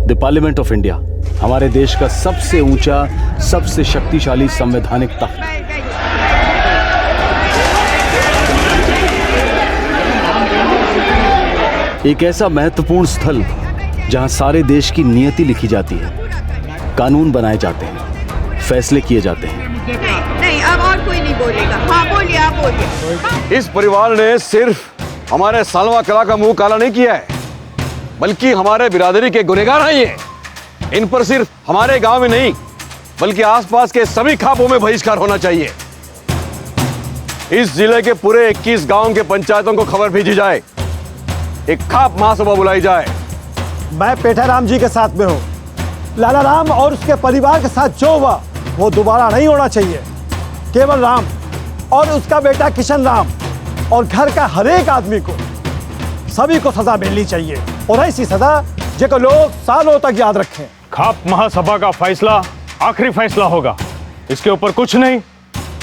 The parliament of India हमारे देश का सबसे ऊंचा, सबसे शक्तिशाली संवैधानिक तख्त। एक ऐसा महत्वपूर्ण स्थल जहां सारे देश की नियति लिखी जाती है, कानून बनाए जाते हैं, फैसले किए जाते हैं। नहीं, अब और कोई नहीं बोलेगा। हाँ बोलिए, आप बोलिए। इस परिवार ने सिर्फ हमारे सालवा कला का मुंह काला नहीं किया है, बल्कि हमारे बिरादरी के गुनहगार हैं ये। इन पर सिर्फ हमारे गांव में नहीं, बल्कि आसपास के सभी खापों में बहिष्कार होना चाहिए। इस जिले के पूरे 21 गांव के पंचायतों को खबर भेजी जाए, एक खाप महासभा बुलाई जाए। मैं पेठाराम जी के साथ में हूँ। लाला राम और उसके परिवार के साथ जो हुआ वो दोबारा नहीं होना चाहिए। केवल राम और उसका बेटा किशन राम और घर का हर एक आदमी को, सभी को सजा मिलनी चाहिए, और ऐसी सजा जिसको लोग सालों तक याद रखें। खाप महासभा का फैसला आखिरी फैसला होगा। इसके ऊपर कुछ नहीं,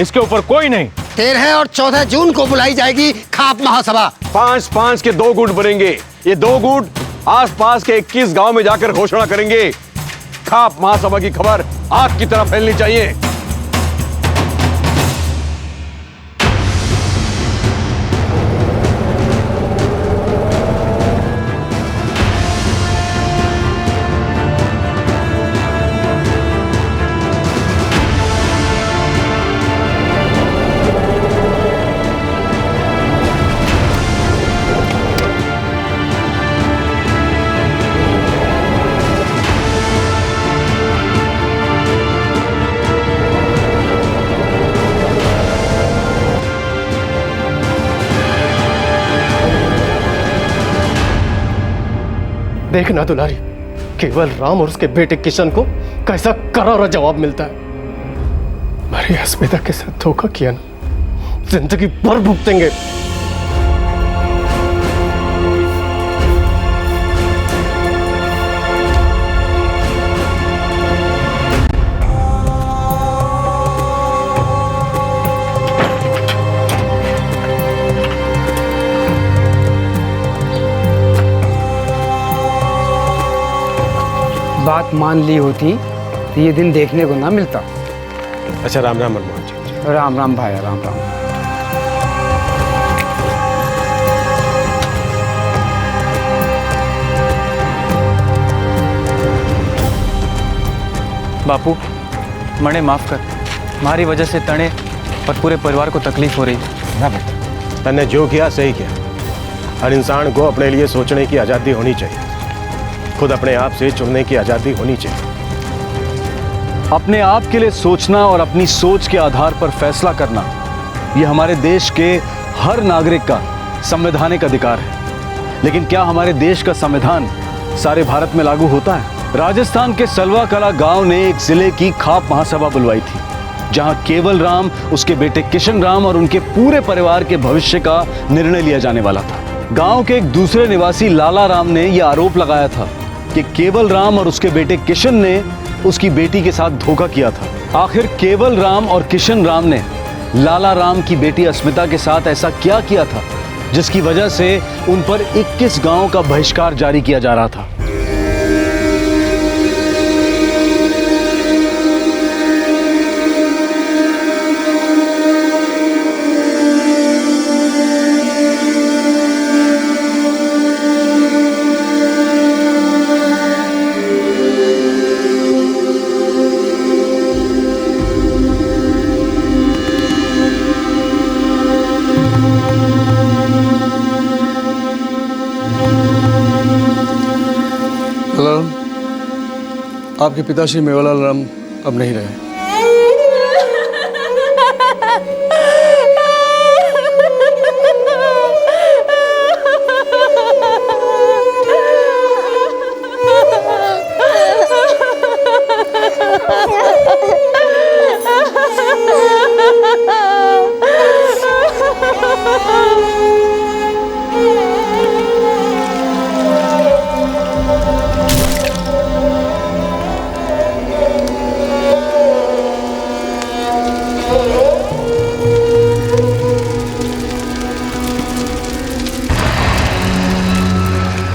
इसके ऊपर कोई नहीं। 13 और 14 जून को बुलाई जाएगी खाप महासभा। 5-5 के 2 गुट बनेंगे। ये 2 गुट आसपास के 21 गांव में जाकर घोषणा करेंगे। खाप महासभा की खबर आग की तरह फैलनी चाहिए। देखना दुलारी, केवल राम और उसके बेटे किशन को कैसा करारा जवाब मिलता है। हमारी अस्मिता के साथ धोखा किया ना, जिंदगी भर भुगतेंगे। बात मान ली होती तो ये दिन देखने को ना मिलता। अच्छा, राम राम मनमोहन जी। राम राम भाई, राम राम। बापू, मणे माफ कर। हमारी वजह से तने और पूरे परिवार को तकलीफ हो रही है। ना बेटा, तन्ने जो किया सही किया। हर इंसान को अपने लिए सोचने की आज़ादी होनी चाहिए, खुद अपने आप से चुनने की आज़ादी होनी चाहिए। अपने आप के लिए सोचना और अपनी सोच के आधार पर फैसला करना, यह हमारे देश के हर नागरिक का संवैधानिक अधिकार है। लेकिन क्या हमारे देश का संविधान सारे भारत में लागू होता है? राजस्थान के सलवा कला गांव ने एक जिले की खाप महासभा बुलवाई थी, जहां केवल राम, उसके बेटे किशन राम और उनके पूरे परिवार के भविष्य का निर्णय लिया जाने वाला था। गांव के एक दूसरे निवासी लाला राम ने यह आरोप लगाया था कि केवल राम और उसके बेटे किशन ने उसकी बेटी के साथ धोखा किया था। आखिर केवल राम और किशन राम ने लाला राम की बेटी अस्मिता के साथ ऐसा क्या किया था जिसकी वजह से उन पर 21 गांव का बहिष्कार जारी किया जा रहा था? आपके पिताश्री मेवालाल राम अब नहीं रहे।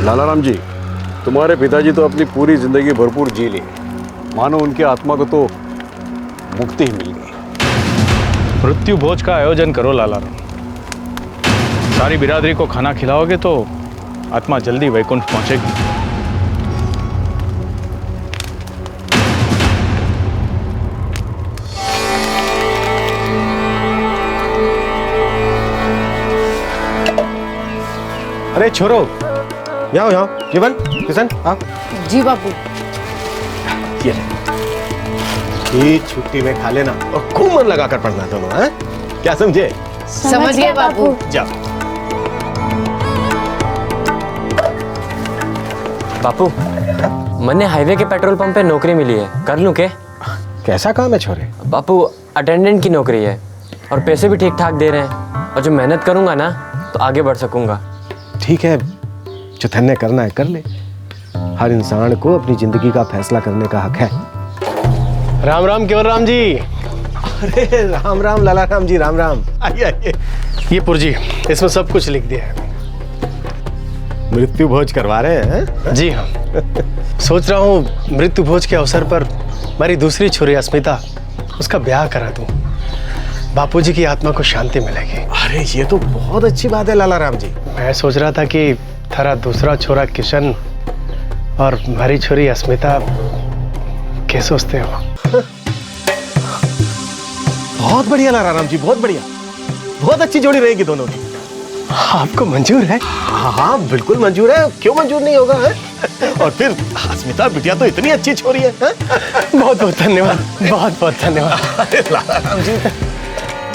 लाला राम जी, तुम्हारे पिताजी तो अपनी पूरी जिंदगी भरपूर जी ली, मानो उनकी आत्मा को तो मुक्ति ही मिल गई। मृत्यु भोज का आयोजन करो लाला राम। सारी बिरादरी को खाना खिलाओगे तो आत्मा जल्दी वैकुंठ पहुंचेगी। अरे छोरो, यहाँ यहाँ केवल किशन आप। जी बापू। ये छुट्टी में खा लेना और खूब मन लगा कर पढ़ना दोनों, हैं? क्या समझे? समझ गए बापू। जाओ। बापू, मैंने हाईवे के पेट्रोल पंप पे नौकरी मिली है, कर लूं के? कैसा काम है छोरे? बापू, अटेंडेंट की नौकरी है और पैसे भी ठीक ठाक दे रहे हैं, और जो मेहनत करूंगा ना तो आगे बढ़ सकूंगा। ठीक है, जो तन्ने करना है कर ले। हर इंसान को अपनी जिंदगी का फैसला करने का हक है। राम राम केवल राम जी। अरे राम राम लाला राम जी, राम राम। आइए आइए। ये पुरजी, इसमें सब कुछ लिख दिया है। मृत्यु भोज करवा रहे हैं? जी हाँ। सोच रहा हूँ मृत्यु भोज के अवसर पर मेरी दूसरी छोरी अस्मिता, उसका ब्याह करा दूं। बापूजी की आत्मा को शांति मिलेगी। अरे ये तो बहुत अच्छी बात है लाला राम जी। मैं सोच रहा था कि थारा दूसरा छोरा किशन और हमारी छोरी अस्मिता, क्या सोचते हो? बहुत बढ़िया लाला राम जी, बहुत बढ़िया। बहुत अच्छी जोड़ी रहेगी दोनों की। आपको मंजूर है? हाँ हाँ बिल्कुल मंजूर है, क्यों मंजूर नहीं होगा है? और फिर अस्मिता बिटिया तो इतनी अच्छी छोरी है। बहुत बहुत धन्यवाद, बहुत बहुत धन्यवाद लाला राम जी।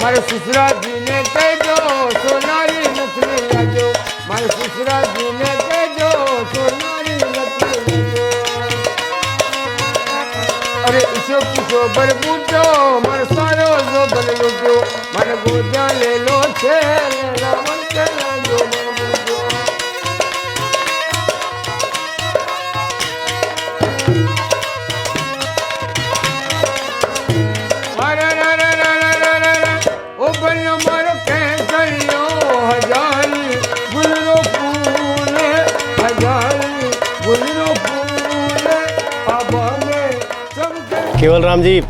मारे ससुरा जी ने कह दो सोनारी नथनी लाजो, मारे ससुरा जी ने कह दो सोनारी नथनी लाजो। अरे इसो किसो बरबूटो मारे सारो जो बन लुटो, मारे गोदा ले लो छे रावण के लाजो बरबूटो। मारे रे रे रे रे रे रे ओ बन मारो कैसरियो हजारी गुलरो फूल हजारी गुलरो फूल आबा में चमके। केवल राम जी,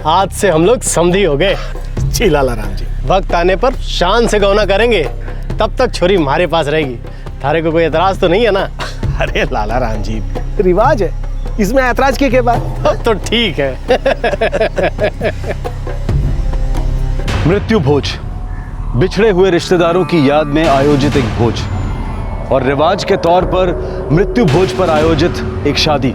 आज से हम लोग समधी हो गए। जी लाला राम जी। वक्त आने पर शान से गौना करेंगे, तब तक छोरी हमारे पास रहेगी। थारे को कोई एतराज तो नहीं है ना? अरे लाला राम जी, रिवाज है, इसमें ऐतराज की क्या बात? तो ठीक है। मृत्यु भोज, बिछड़े हुए रिश्तेदारों की याद में आयोजित एक भोज, और रिवाज के तौर पर मृत्यु भोज पर आयोजित एक शादी,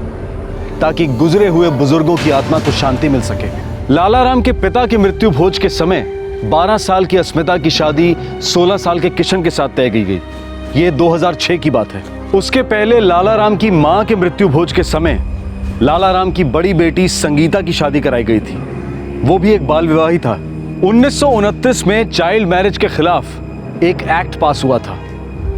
ताकि गुजरे हुए बुजुर्गों की आत्मा को शांति मिल सके। लाला राम के पिता के मृत्यु भोज के समय 12 साल की अस्मिता की शादी 16 साल के किशन के साथ तय की गई। ये 2006 की बात है। उसके पहले लाला राम की मां के मृत्यु भोज के समय लाला राम की बड़ी बेटी संगीता की शादी कराई गई थी, वो भी एक बाल विवाह ही था। 1929 में चाइल्ड मैरिज के खिलाफ एक एक्ट पास हुआ था,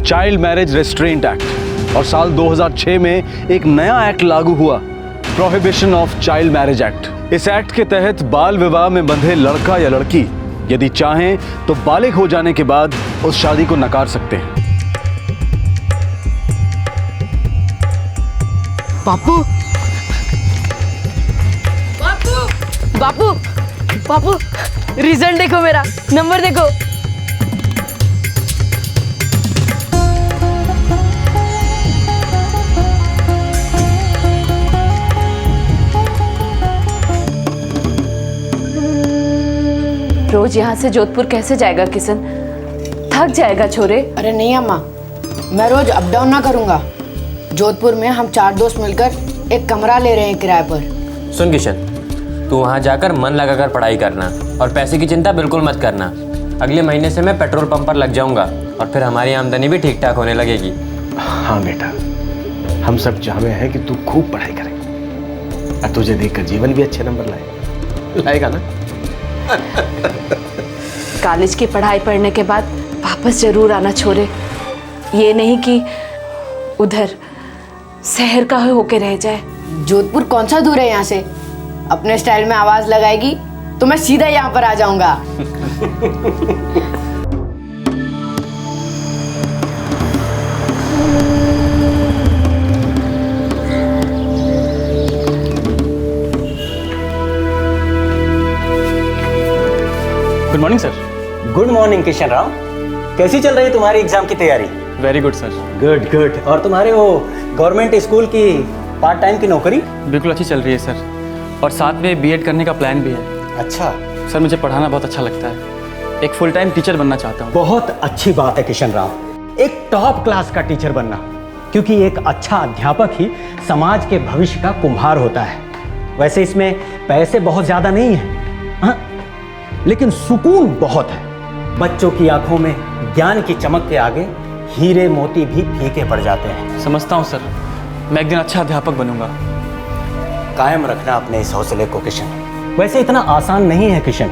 चाइल्ड मैरिज रेस्ट्रेंट एक्ट, और साल 2006 में एक नया एक्ट लागू हुआ, prohibition of child marriage act. इस एक्ट के तहत बाल विवाह में बंधे लड़का या लड़की यदि चाहें तो बालिग हो जाने के बाद उस शादी को नकार सकते हैं। बापू बापू बापू बापू, रिजल्ट देखो, मेरा नंबर देखो। रोज यहाँ से जोधपुर कैसे जाएगा किशन? थक जाएगा छोरे। अरे नहीं अम्मा, मैं रोज अप डाउन ना करूंगा। जोधपुर में हम 4 दोस्त मिलकर एक कमरा ले रहे हैं किराए पर। सुन किशन, तू वहाँ जाकर मन लगाकर पढ़ाई करना और पैसे की चिंता बिल्कुल मत करना। अगले महीने से मैं पेट्रोल पंप पर लग जाऊंगा और फिर हमारी आमदनी भी ठीक ठाक होने लगेगी। हाँ बेटा, हम सब चाहते हैं कि तू खूब पढ़ाई करे और तुझे देखकर जीवन भी अच्छे नंबर लाएगा ना? कॉलेज की पढ़ाई पढ़ने के बाद वापस जरूर आना छोरे, ये नहीं कि उधर शहर का होके रह जाए। जोधपुर कौन सा दूर है यहाँ से? अपने स्टाइल में आवाज लगाएगी तो मैं सीधा यहाँ पर आ जाऊंगा। Morning sir. Good morning Kishan Rao, कैसी चल रही है तुम्हारी एग्जाम की तैयारी? Very good sir. Good good. और तुम्हारे वो गवर्नमेंट स्कूल की पार्ट टाइम की नौकरी? बिल्कुल अच्छी चल रही है सर, और साथ में बीएड करने का प्लान भी है। अच्छा सर, मुझे पढ़ाना बहुत अच्छा लगता है, एक फुल टाइम टीचर बनना चाहता हूँ। बहुत अच्छी बात है किशन राव, एक टॉप क्लास का टीचर बनना, क्योंकि एक अच्छा अध्यापक ही समाज के भविष्य का कुम्हार होता है। वैसे इसमें पैसे बहुत ज्यादा नहीं है, हाँ, लेकिन सुकून बहुत है। बच्चों की आंखों में ज्ञान की चमक के आगे हीरे मोती भी फीके पड़ जाते हैं। समझता हूँ सर, मैं एक दिन अच्छा अध्यापक बनूंगा। कायम रखना अपने इस हौसले को किशन। वैसे इतना आसान नहीं है किशन,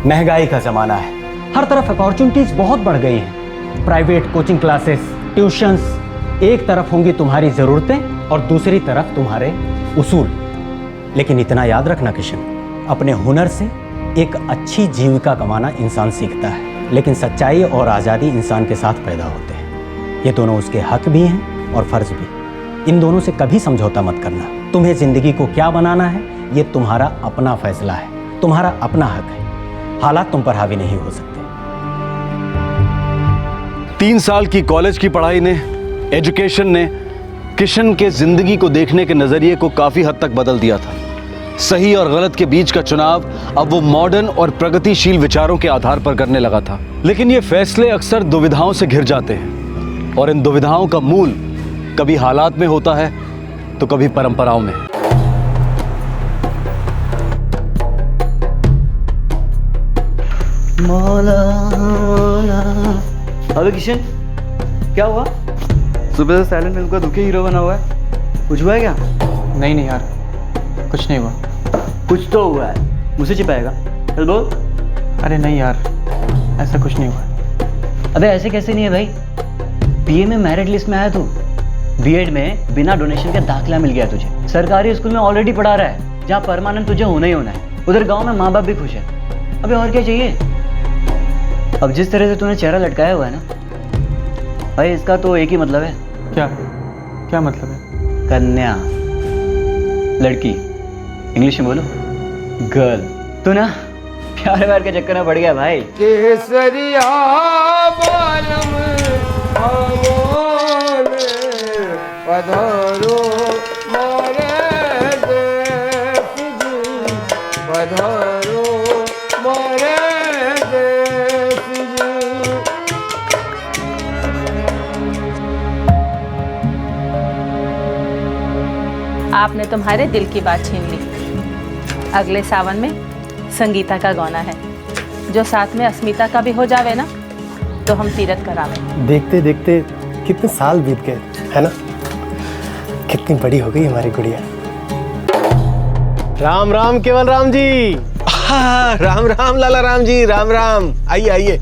महंगाई का जमाना है, हर तरफ अपॉर्चुनिटीज बहुत बढ़ गई हैं। प्राइवेट कोचिंग क्लासेस, ट्यूशंस, एक तरफ होंगी तुम्हारी जरूरतें और दूसरी तरफ तुम्हारे उसूल। लेकिन इतना याद रखना किशन, अपने हुनर से एक अच्छी जीविका कमाना इंसान सीखता है, लेकिन सच्चाई और आज़ादी इंसान के साथ पैदा होते हैं। ये दोनों उसके हक भी हैं और फर्ज भी। इन दोनों से कभी समझौता मत करना। तुम्हें जिंदगी को क्या बनाना है ये तुम्हारा अपना फैसला है, तुम्हारा अपना हक है। हालात तुम पर हावी नहीं हो सकते। 3 साल की कॉलेज की पढ़ाई ने, एजुकेशन ने किशन के जिंदगी को देखने के नजरिए को काफी हद तक बदल दिया था। सही और गलत के बीच का चुनाव अब वो मॉडर्न और प्रगतिशील विचारों के आधार पर करने लगा था। लेकिन ये फैसले अक्सर दुविधाओं से घिर जाते हैं, और इन दुविधाओं का मूल कभी हालात में होता है तो कभी परंपराओं में। अबे किशन, क्या हुआ? सुबह से साइलेंट फिल्म का दुखी हीरो बना हुआ है, कुछ हुआ है क्या? नहीं यार, कुछ नहीं हुआ। कुछ तो हुआ है, मुझसे छिपाएगा? चल बोल। अरे नहीं यार, ऐसा कुछ नहीं हुआ। अबे ऐसे कैसे नहीं है भाई? बीए में मेरिट लिस्ट में आया तू, बीएड में बिना डोनेशन का दाखिला मिल गया तुझे, सरकारी स्कूल में ऑलरेडी पढ़ा रहा है जहाँ परमानेंट तुझे होना ही होना है। उधर गांव में माँ बाप भी खुश है। अबे और क्या चाहिए? अब जिस तरह से तूने चेहरा लटकाया हुआ है ना भाई, इसका तो एक ही मतलब है। क्या मतलब है? कन्या, लड़की, इंग्लिश में बोलो गर्ल। तू ना प्यार व्यार के चक्कर में पड़ गया भाई। केसरिया बालम पधारो मोरे देश जी, पधारो मोरे देश जी। आपने तुम्हारे दिल की बात छीन ली। अगले सावन में संगीता का गाना है, जो साथ में अस्मिता का भी हो जावे ना तो हम तीरथ करावे। देखते देखते कितने साल बीत गए, है ना? कितनी बड़ी हो गई हमारी गुड़िया। राम राम केवल राम जी। राम राम लाला राम जी, राम राम। आइए आइए।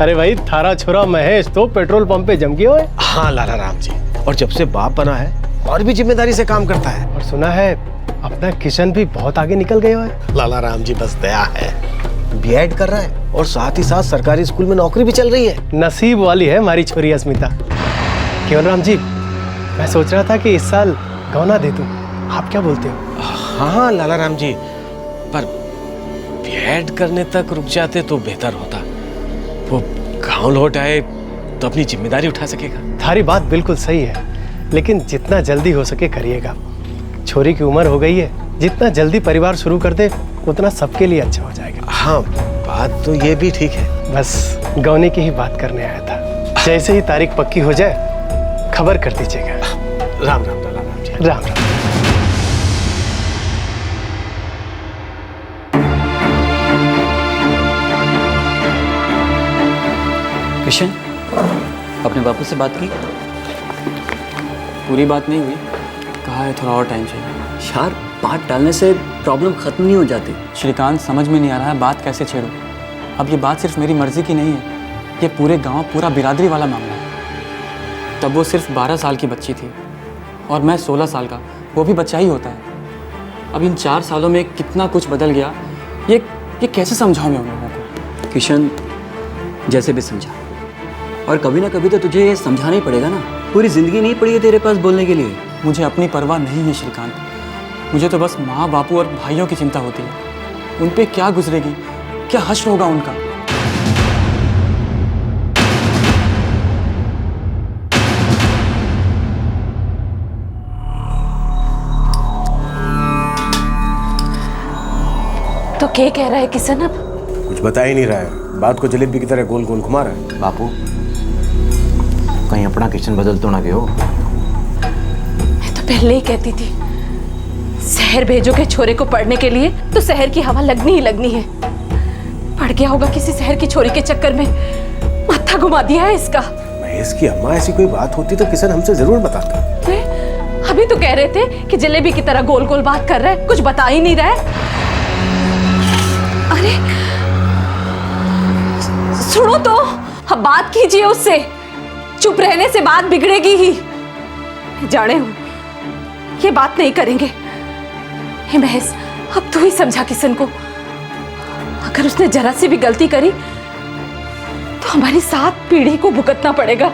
अरे भाई, थारा छोरा महेश तो पेट्रोल पंप पे जम गए हुए। हाँ लाला राम जी, और जब से बाप बना है और भी जिम्मेदारी से काम करता है। और सुना है अपना किशन भी बहुत आगे निकल गए हुए। लाला राम जी बस दया है, बीएड कर रहा है और साथ ही साथ सरकारी स्कूल में नौकरी भी चल रही है। नसीब वाली है हमारी छोरी अस्मिता। केवल राम जी, मैं सोच रहा था कि इस साल गौना दे दूं, आप क्या बोलते हो? हाँ लाला राम जी, पर बीएड करने तक रुक जाते तो बेहतर होता। वो गांव लौट आए तो अपनी जिम्मेदारी उठा सकेगा। थारी बात बिल्कुल सही है, लेकिन जितना जल्दी हो सके करिएगा। छोरी की उम्र हो गई है, जितना जल्दी परिवार शुरू कर दे उतना सबके लिए अच्छा हो जाएगा। हाँ बात तो ये भी ठीक है। बस गौने की ही बात करने आया था। जैसे ही तारीख पक्की हो जाए खबर कर दीजिएगा। राम राम लाला राम जी। राम राम। किशन, अपने बापू से बात की? पूरी बात नहीं हुई, कहा है थोड़ा और टाइम चाहिए। यार बात डालने से प्रॉब्लम खत्म नहीं हो जाती। श्रीकांत, समझ में नहीं आ रहा है बात कैसे छेड़ूं। अब ये बात सिर्फ मेरी मर्जी की नहीं है, ये पूरे गांव, पूरा बिरादरी वाला मामला है। तब वो सिर्फ 12 साल की बच्ची थी और मैं 16 साल का, वो भी बच्चा ही होता है। अब इन 4 सालों में कितना कुछ बदल गया, ये कैसे समझाऊं मैं उन लोगों को? किशन, जैसे भी समझा, और कभी ना कभी तो तुझे ये समझाना ही पड़ेगा ना। पूरी जिंदगी नहीं पड़ी है तेरे पास बोलने के लिए। मुझे अपनी परवाह नहीं है श्रीकांत, मुझे तो बस माँ, बापू और भाइयों की चिंता होती है। उन पे क्या गुजरेगी, क्या हश्र होगा उनका। तो क्या कह रहा है किशन अब? कुछ बता ही नहीं रहा है, बात को जलेबी की तरह गोल गोल घुमा रहा है। बापू कहीं अपना किशन बदल तो ना गए हो। मैं तो पहले ही कहती थी शहर भेजोगे छोरे को पढ़ने के लिए तो शहर की हवा लगनी ही लगनी है। पड़ गया होगा किसी शहर की छोरी के चक्कर में, माथा घुमा दिया है इसका। महेश की अम्मा, ऐसी कोई बात होती तो किशन हमसे जरूर बताता। अभी तो कह रहे थे कि जलेबी की तरह गोल गोल बात कर रहा है, कुछ बता ही नहीं रहा है। अरे सुनो तो, अब बात कीजिए उससे, चुप रहने से बात बिगड़ेगी ही। जाने हूं ये बात नहीं करेंगे। हे महेश, अब तू ही समझा किशन को, अगर उसने जरा सी भी गलती करी तो हमारी 7 पीढ़ी को भुगतना पड़ेगा।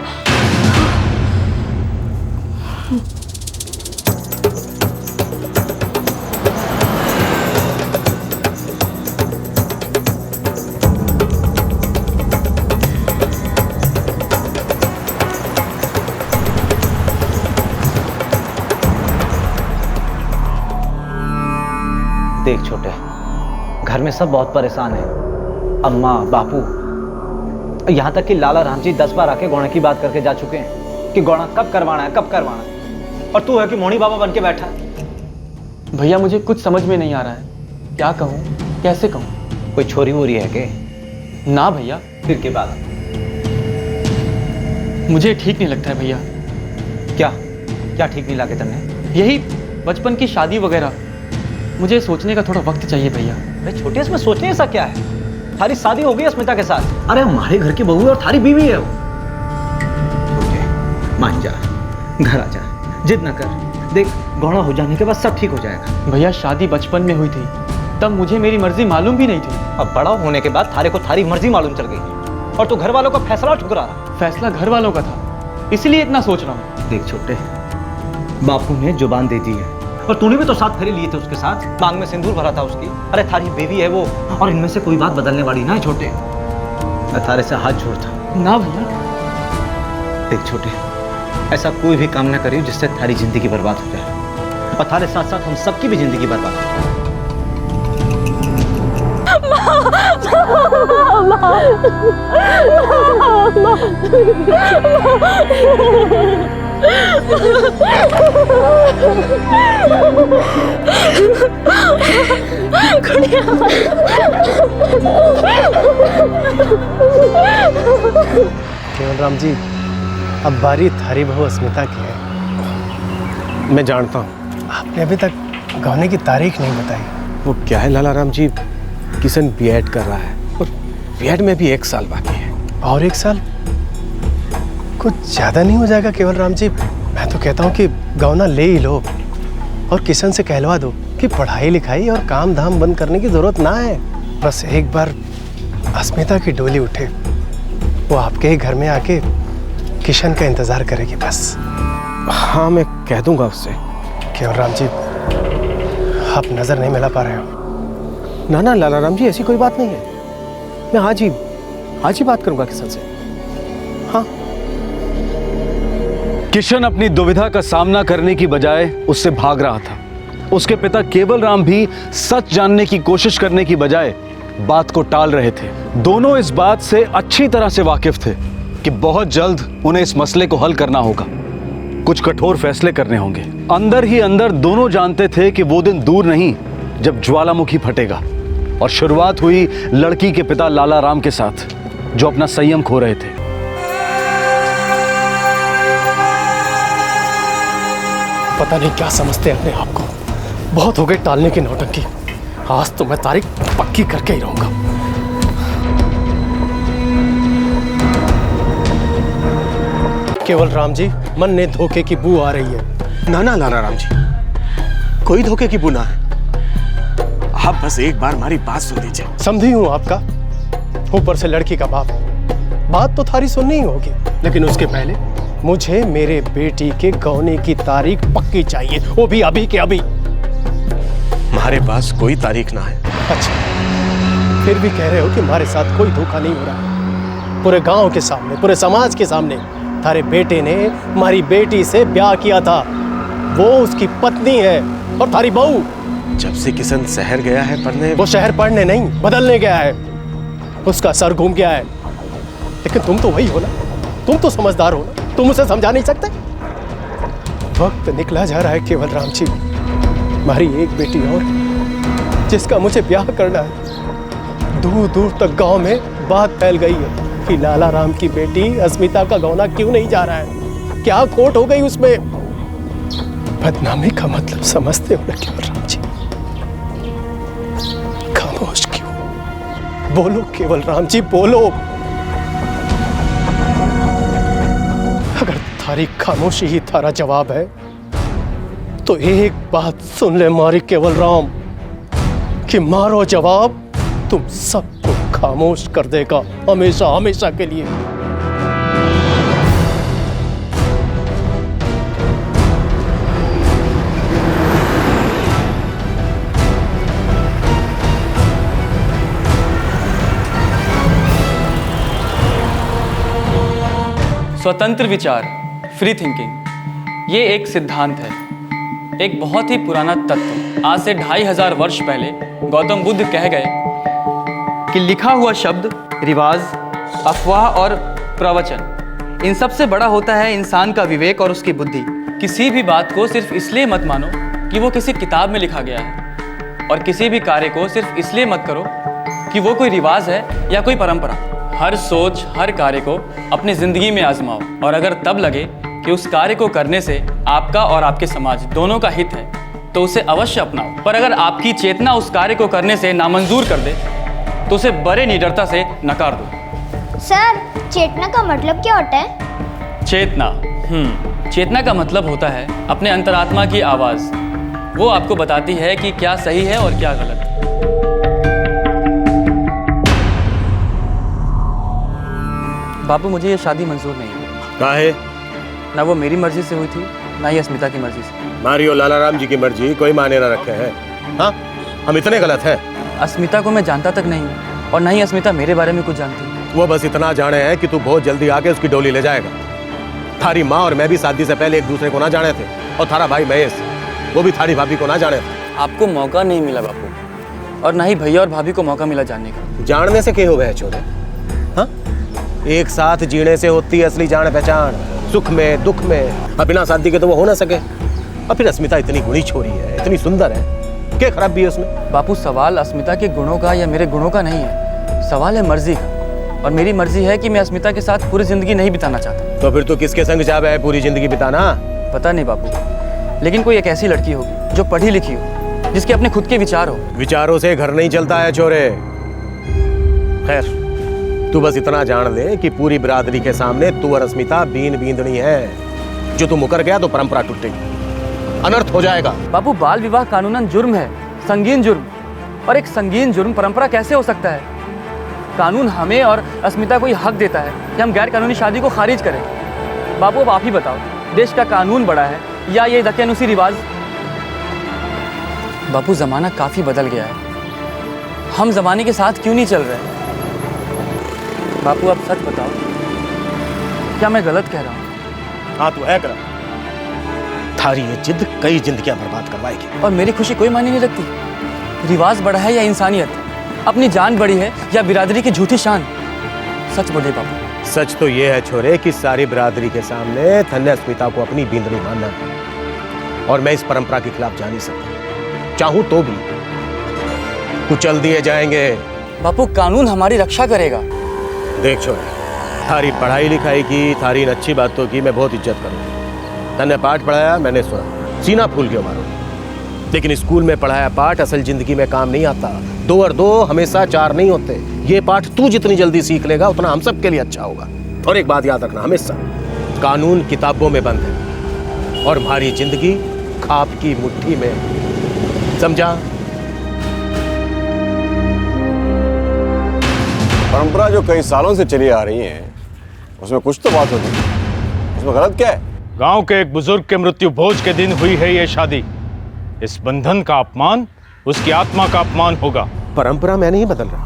देख छोटे, घर में सब बहुत परेशान है, अम्मा बापू, यहाँ तक कि लाला राम जी 10 बार आके गौड़ा की बात करके जा चुके हैं कि गौड़ा कब करवाना है, कब करवाना है, और तू है कि मोनी बाबा बन के बैठा है। भैया मुझे कुछ समझ में नहीं आ रहा है, क्या कहूँ कैसे कहूँ। कोई छोरी वोरी है के? ना भैया। फिर के बाद मुझे ठीक नहीं लगता है भैया। क्या क्या ठीक नहीं लगे तुमने? यही बचपन की शादी वगैरह, मुझे सोचने का थोड़ा वक्त चाहिए भैया। अरे छोटे, इसमें सोचने ऐसा क्या है? थारी शादी हो गई अस्मिता के साथ। अरे हमारे घर की बहू है और थारी बीवी है वो। छोटे मान जा, घर आ जा, जिद न कर। देख गौड़ा हो जाने के बाद सब ठीक हो जाएगा। भैया शादी बचपन में हुई थी, तब मुझे मेरी मर्जी मालूम भी नहीं थी। अब बड़ा होने के बाद थारे को थारी मर्जी मालूम चल गई और तू घर वालों का फैसला ठुकरा रहा। फैसला घर वालों का था, इसलिए इतना सोच रहा हूँ। देख छोटे, बापू ने जुबान दे दी है और तूने भी तो 7 फेरे लिए थे उसके साथ, मांग में सिंदूर भरा था उसकी। अरे थारी बेबी है वो, और इनमें से कोई बात बदलने वाली ना है छोटे। मैं थारे से हाथ जोड़ता। ना भैया। देख छोटे, ऐसा कोई भी काम ना करियो जिससे थारी जिंदगी बर्बाद हो जाए, और थारे साथ साथ हम सबकी भी जिंदगी बर्बाद हो जाए। केवल राम जी, अब बारी थारी बहू अस्मिता की है। मैं जानता हूँ आपने अभी तक गाने की तारीख नहीं बताई। वो क्या है लाला राम जी, किशन बीएड कर रहा है और बीएड में भी 1 साल बाकी है। और 1 साल कुछ ज्यादा नहीं हो जाएगा केवल राम जी? मैं तो कहता हूँ कि गौना ले ही लो और किशन से कहलवा दो कि पढ़ाई लिखाई और काम धाम बंद करने की जरूरत ना है। बस एक बार अस्मिता की डोली उठे, वो आपके ही घर में आके किशन का इंतजार करेगी बस। हाँ मैं कह दूंगा उससे। केवल राम जी, आप नजर नहीं मिला पा रहे हो। ना ना लाला राम जी, ऐसी कोई बात नहीं है। मैं आज ही बात करूंगा किशन से। हाँ। किशन अपनी दुविधा का सामना करने की बजाय उससे भाग रहा था। उसके पिता केवल राम भी सच जानने की कोशिश करने की बजाय बात को टाल रहे थे। दोनों इस बात से अच्छी तरह से वाकिफ थे कि बहुत जल्द उन्हें इस मसले को हल करना होगा, कुछ कठोर फैसले करने होंगे। अंदर ही अंदर दोनों जानते थे कि वो दिन दूर नहीं जब ज्वालामुखी फटेगा। और शुरुआत हुई लड़की के पिता लाला राम के साथ, जो अपना संयम खो रहे थे। पता नहीं क्या समझते हैं अपने आप को। बहुत हो गई टालने की नौटंकी। आज तो मैं तारीख पक्की करके ही रहूंगा। केवल राम जी, मन ने धोखे की बू आ रही है। ना ना लाला राम जी, कोई धोखे की बू ना है। आप बस एक बार हमारी बात सुन लीजिए। समझी हूं आपका, ऊपर से लड़की का बाप। बात तो थारी सुननी ही होगी, लेकिन उसके पहले मुझे मेरे बेटी के गौने की तारीख पक्की चाहिए, वो भी अभी के अभी। हमारे पास कोई तारीख ना है। अच्छा, फिर भी कह रहे हो कि हमारे साथ कोई धोखा नहीं हो रहा। पूरे गांव के सामने, पूरे समाज के सामने थारे बेटे ने हमारी बेटी से ब्याह किया था। वो उसकी पत्नी है और थारी बहू। जब से किशन शहर गया है पढ़ने, वो शहर पढ़ने नहीं, बदलने गया है। उसका सर घूम गया है। लेकिन तुम तो वही हो ना, तुम तो समझदार हो ना, तुम उसे समझा नहीं सकते। वक्त निकला जा रहा है केवल राम जी, हमारी एक बेटी और जिसका मुझे ब्याह करना है। दूर दूर तक गांव में बात फैल गई है कि लाला राम की बेटी अस्मिता का गौना क्यों नहीं जा रहा है, क्या खोट हो गई उसमें। बदनामी का मतलब समझते हो ना केवल राम जी? खामोश क्यों? बोलो केवल राम जी, बोलो। अगर थारी खामोशी ही थारा जवाब है तो एक बात सुन ले मारी केवल राम, कि मारो जवाब तुम सबको खामोश कर देगा हमेशा हमेशा के लिए। स्वतंत्र विचार, फ्री थिंकिंग, ये एक सिद्धांत है, एक बहुत ही पुराना तत्व। आज से 2500 वर्ष पहले गौतम बुद्ध कह गए कि लिखा हुआ शब्द, रिवाज, अफवाह और प्रवचन, इन सब से बड़ा होता है इंसान का विवेक और उसकी बुद्धि। किसी भी बात को सिर्फ इसलिए मत मानो कि वो किसी किताब में लिखा गया है, और किसी भी कार्य को सिर्फ इसलिए मत करो कि वो कोई रिवाज है या कोई परंपरा। हर सोच, हर कार्य को अपनी जिंदगी में आजमाओ, और अगर तब लगे कि उस कार्य को करने से आपका और आपके समाज दोनों का हित है तो उसे अवश्य अपनाओ। पर अगर आपकी चेतना उस कार्य को करने से नामंजूर कर दे तो उसे बड़े निडरता से नकार दो। सर, चेतना का मतलब क्या होता है? चेतना चेतना का मतलब होता है अपने अंतरात्मा की आवाज। वो आपको बताती है कि क्या सही है और क्या गलत। बापू, मुझे ये शादी मंजूर नहीं है। काहे? ना वो मेरी मर्जी से हुई थी, ना ही अस्मिता की मर्जी से। मारियो लाला राम जी की मर्जी कोई माने ना रखे है। हाँ, हम इतने गलत हैं? अस्मिता को मैं जानता तक नहीं, और ना ही अस्मिता मेरे बारे में कुछ जानती। वो बस इतना जाने है कि तू बहुत जल्दी आके उसकी डोली ले जाएगा। थारी माँ और मैं भी शादी से पहले एक दूसरे को ना जाने थे, और थारा भाई महेश, वो भी थारी भाभी को ना जाने थे। आपको मौका नहीं मिला बापू, और ना ही भैया और भाभी को मौका मिला जानने का। जानने से क्या हो गया चोरे? हाँ, एक साथ जीने से होती है असली जान पहचान, सुख में दुख में। अब बिना शादी के तो वो हो ना सके। और फिर अस्मिता इतनी गुणी छोरी है, इतनी सुंदर है, क्या खराब भी है उसमें? बापू, सवाल अस्मिता के गुणों का या मेरे गुणों का नहीं है, सवाल है मर्जी का। और मेरी मर्जी है कि मैं अस्मिता के साथ पूरी जिंदगी नहीं बिताना चाहता। तो फिर तू किसके संग चाहे है पूरी जिंदगी बिताना? पता नहीं बापू, लेकिन कोई एक ऐसी लड़की होगी जो पढ़ी लिखी हो, जिसके अपने खुद के विचार हो। विचारों से घर नहीं चलता है चोरे। खैर, तू बस इतना जान ले कि पूरी बिरादरी के सामने तू और अस्मिता बीन बींदनी है। जो तू मुकर गया तो परंपरा टूटेगी, अनर्थ हो जाएगा। बापू, बाल विवाह कानूनन जुर्म है, संगीन जुर्म, और एक संगीन जुर्म परंपरा कैसे हो सकता है? कानून हमें और अस्मिता को ये हक देता है कि हम गैर कानूनी शादी को खारिज करें। बापू, अब आप ही बताओ, देश का कानून बड़ा है या ये दकियानुसी रिवाज? बापू, जमाना काफी बदल गया है, हम जमाने के साथ क्यों नहीं चल रहे? बापू, आप सच बताओ, क्या मैं गलत कह रहा हूँ? हाँ, तू है गलत। थारी ये जिद कई जिंदगियां बर्बाद करवाएगी। और मेरी खुशी कोई मायने नहीं रखती। रिवाज बड़ा है या इंसानियत, अपनी जान बड़ी है या बिरादरी की झूठी शान? सच बोलिए बापू। सच तो ये है छोरे कि सारी बिरादरी के सामने धन्य अस्मिता को अपनी बींदनी मानना है, और मैं इस परंपरा के खिलाफ जा नहीं सकता। चाहूं तो भी कुचल दिए जाएंगे। बापू, कानून हमारी रक्षा करेगा। देख छोरे, थारी पढ़ाई लिखाई की, थारी इन अच्छी बातों की मैं बहुत इज्जत करूँ। तन्ने पाठ पढ़ाया, मैंने सुना, सीना फूल गया मारो। लेकिन स्कूल में पढ़ाया पाठ असल जिंदगी में काम नहीं आता। 2 और 2 हमेशा 4 नहीं होते। ये पाठ तू जितनी जल्दी सीख लेगा उतना हम सब के लिए अच्छा होगा। और एक बात याद रखना हमेशा, कानून किताबों में बंद है और हमारी जिंदगी खाप की मुट्ठी में। समझा? परंपरा जो कई सालों से चली आ रही है, उसमें कुछ तो बात होगी। उसमें गलत क्या है? गांव के एक बुजुर्ग के मृत्यु भोज के दिन हुई है ये शादी। इस बंधन का अपमान उसकी आत्मा का अपमान होगा। परंपरा मैं नहीं बदल रहा,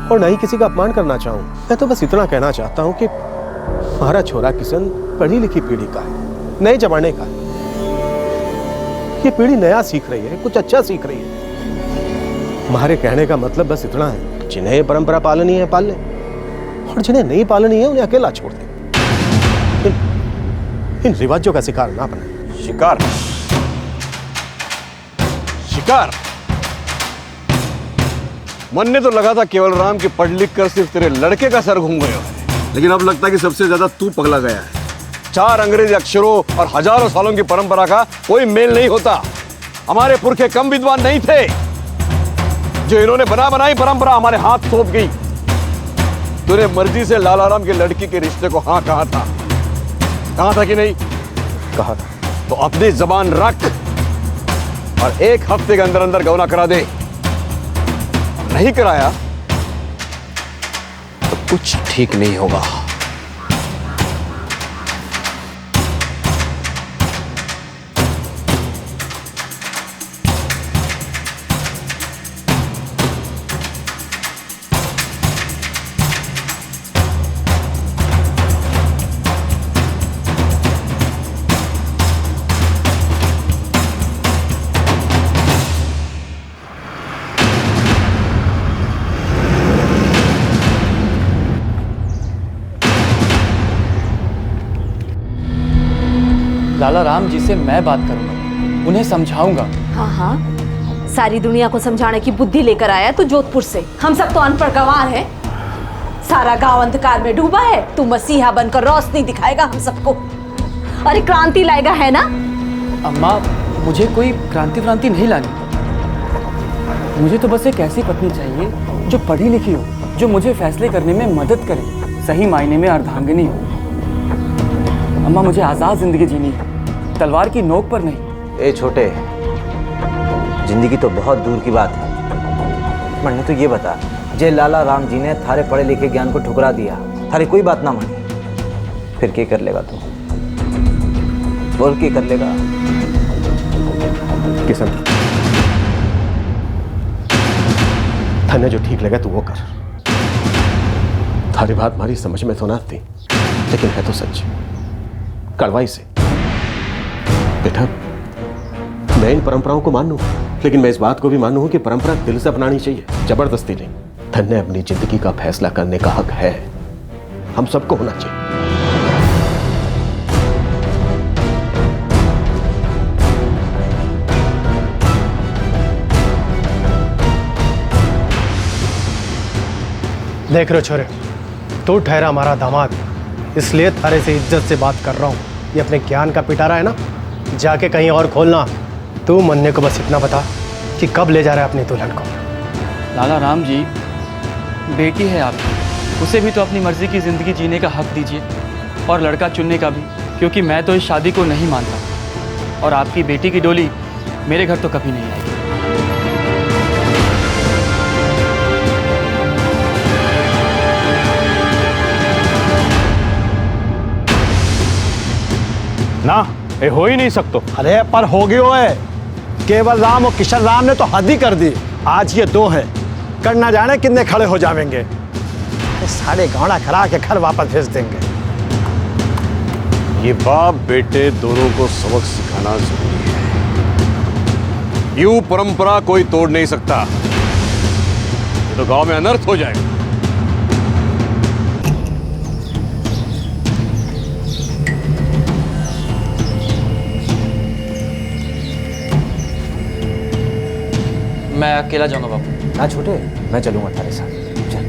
और न ही किसी का अपमान करना चाहूँ। मैं तो बस इतना कहना चाहता हूँ कि हमारा छोरा किशन पढ़ी लिखी पीढ़ी का है, नए जमाने का है। ये पीढ़ी नया सीख रही है, कुछ अच्छा सीख रही है। हमारे कहने का मतलब बस इतना है, जिन्हें ये परंपरा पालनी है पाल लें, और जिन्हें नहीं पालनी है उन्हें अकेला छोड़ दें। इन रिवाजों का शिकार ना बने। शिकार? शिकार? मन ने तो लगा था केवल राम के पढ़ लिख कर सिर्फ तेरे लड़के का सर घूम गया है, लेकिन अब लगता है कि सबसे ज्यादा तू पगला गया है। 4 अंग्रेजी अक्षरों और हजारों सालों की परंपरा का कोई मेल नहीं होता। हमारे पुरखे कम विद्वान नहीं थे। जो इन्होंने बना बनाई परंपरा हमारे हाथ सौंप गई। तूने मर्जी से लाला राम के लड़की के रिश्ते को हाँ कहा था, कहा था कि नहीं? कहा था। तो अपनी जबान रख और 1 हफ्ते के अंदर अंदर गौना करा दे। नहीं कराया तो कुछ ठीक नहीं होगा। लाला राम जी से मैं बात करूंगा, उन्हें समझाऊंगा। हाँ हाँ, सारी दुनिया को समझाने की बुद्धि लेकर आया तू जोधपुर से। हम सब तो अनपढ़ गंवार हैं। सारा गांव अंधकार में डूबा है, तू मसीहा बनकर रोशनी दिखाएगा हम सबको। अरे क्रांति लाएगा, है ना? अम्मा, मुझे कोई क्रांति नहीं लानी। मुझे तो बस एक ऐसी पत्नी चाहिए जो पढ़ी लिखी हो, जो मुझे फैसले करने में मदद करे, सही मायने में अर्धांगिनी हो। अम्मा, मुझे आजाद जिंदगी जीनी है, तलवार की नोक पर नहीं। ए छोटे, जिंदगी तो बहुत दूर की बात है। मन्ने तो ये बता, जे लाला राम जी ने थारे पढ़े लिखे ज्ञान को ठुकरा दिया, थारी कोई बात ना मानी, फिर क्या कर लेगा तू? बोल क्या कर लेगा? किशन, थाने जो ठीक लगा तू वो कर। थारी बात हमारी समझ में तो ना थी, लेकिन है तो सच, कड़वाई से। बेटा, मैं इन परंपराओं को मानूं, लेकिन मैं इस बात को भी मानूं कि परंपरा दिल से अपनानी चाहिए, जबरदस्ती नहीं। धन्य अपनी जिंदगी का फैसला करने का हक है, हम सबको होना चाहिए। देख रहे छोरे, तू ठहरा हमारा दामाद, इसलिए थारे से इज्जत से बात कर रहा हूँ। ये अपने ज्ञान का पिटारा है ना, जाके कहीं और खोलना। तू मन्ने को बस इतना बता कि कब ले जा रहा है अपनी दुल्हन को। लाला राम जी, बेटी है आपकी, उसे भी तो अपनी मर्जी की जिंदगी जीने का हक दीजिए, और लड़का चुनने का भी, क्योंकि मैं तो इस शादी को नहीं मानता। और आपकी बेटी की डोली मेरे घर तो कभी नहीं आएगी। ना, ये हो ही नहीं सकतो। अरे पर हो गयो है। केवल राम और किशन राम ने तो हद ही कर दी। आज ये 2 हैं, कर ना जाने कितने खड़े हो जाएंगे। सारे घोड़ा खड़ा के घर वापस भेज देंगे। ये बाप बेटे दोनों को सबक सिखाना जरूरी है। यूं परंपरा कोई तोड़ नहीं सकता, ये तो गांव में अनर्थ हो जाएगा। मैं अकेला जाऊंगा बापू। ना छोटे, मैं चलूंगा तेरे साथ। चल।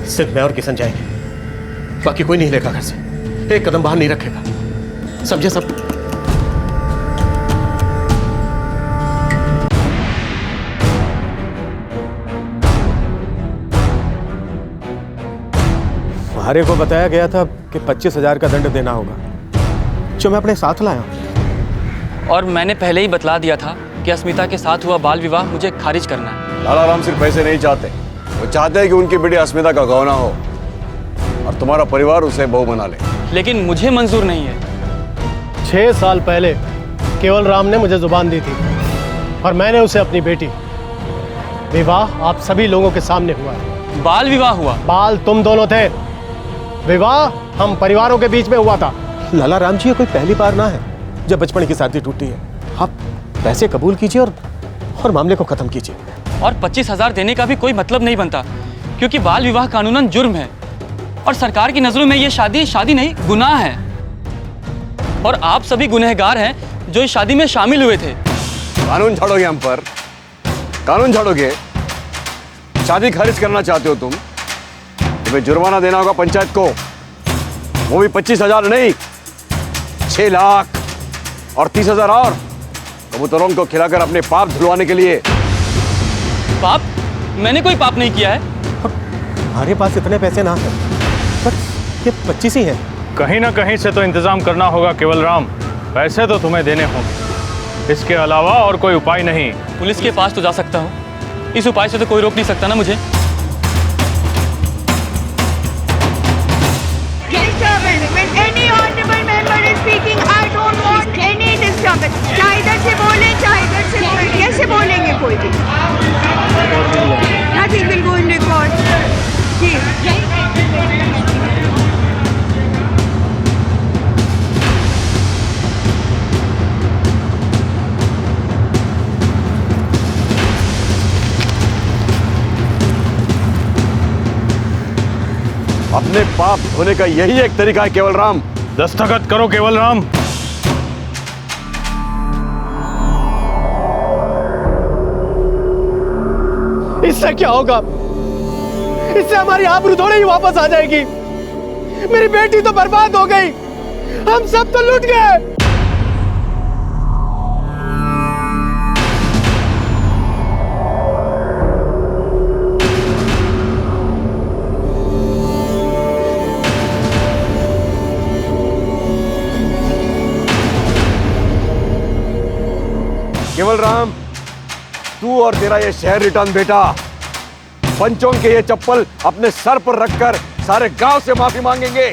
सिर्फ मैं और किशन जाएंगे, बाकी कोई नहीं लेगा घर से, एक कदम बाहर नहीं रखेगा, समझे सब? तुम्हारे को बताया गया था कि 25,000 का दंड देना होगा, जो मैं अपने साथ लाया हूं। और मैंने पहले ही बतला दिया था कि अस्मिता के साथ हुआ बाल विवाह मुझे खारिज करना है। लाला राम सिर्फ पैसे नहीं चाहते, वो चाहते हैं कि उनकी बेटी अस्मिता का गौना हो और तुम्हारा परिवार उसे बहू बना ले। लेकिन मुझे मंजूर नहीं है। 6 साल पहले केवल राम ने मुझे जुबान दी थी और मैंने उसे अपनी बेटी विवाह आप सभी लोगों के सामने हुआ है। बाल विवाह हुआ? बाल तुम दोनों थे, विवाह हम परिवारों के बीच में हुआ था। लाला राम जी, ये कोई पहली बार ना है जब बचपन की शादी टूटी है। आप पैसे कबूल कीजिए और मामले को खत्म कीजिए। और 25,000 देने का भी कोई मतलब नहीं बनता, क्योंकि बाल विवाह कानूनन जुर्म है और सरकार की नजरों में ये शादी नहीं गुनाह है। और आप सभी गुनहगार हैं जो इस शादी में शामिल हुए थे। कानून झाड़ोगे हम पर? कानून झाड़ोगे? शादी खारिज करना चाहते हो तुम? तुम्हें जुर्माना देना होगा पंचायत को, वो भी 25,000 नहीं, 6 लाख और 30,000 और कबूतरों को खिलाकर अपने पाप धुलवाने के लिए। पाप? मैंने कोई पाप नहीं किया है। हमारे पास इतने पैसे ना है, बस ये 25 ही है। कहीं ना कहीं से तो इंतजाम करना होगा केवल राम, पैसे तो तुम्हें देने होंगे, इसके अलावा और कोई उपाय नहीं। पुलिस के पास तो जा सकता हूँ, इस उपाय से तो कोई रोक नहीं सकता ना मुझे। चाहे इधर से बोले चाहे इधर से बोले, कैसे बोलेंगे कोई भी? Nothing will go in record. जी। अपने पाप धोने का यही एक तरीका है केवल राम। दस्तखत करो केवल राम। इससे क्या होगा? इससे हमारी आबरू थोड़ी ही वापस आ जाएगी। मेरी बेटी तो बर्बाद हो गई, हम सब तो लुट गए। केवल राम, तू और तेरा ये शहर रिटर्न बेटा पंचों के ये चप्पल अपने सर पर रखकर सारे गांव से माफी मांगेंगे।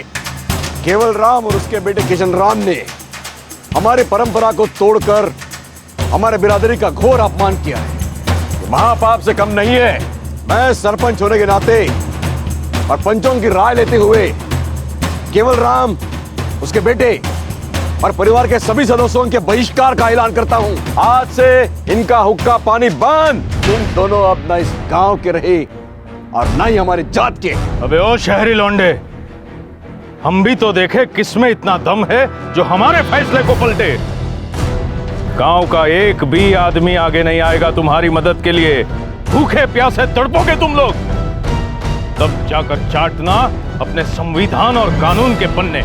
केवल राम और उसके बेटे किशन राम ने हमारी परंपरा को तोड़कर हमारे बिरादरी का घोर अपमान किया है। महापाप से कम नहीं है। मैं सरपंच होने के नाते और पंचों की राय लेते हुए केवल राम, उसके बेटे और परिवार के सभी सदस्यों के बहिष्कार का ऐलान करता हूं। आज से इनका हुक्का पानी बंद। तुम दोनों अब ना इस गांव के रहे और ना ही हमारी जात के। अबे ओ शहरी लौंडे, हम भी तो देखे किसमें इतना दम है जो हमारे फैसले को पलटे। गांव का एक भी आदमी आगे नहीं आएगा तुम्हारी मदद के लिए। भूखे प्यासे तड़पोगे तुम लोग, तब जाकर चाटना अपने संविधान और कानून के पन्ने।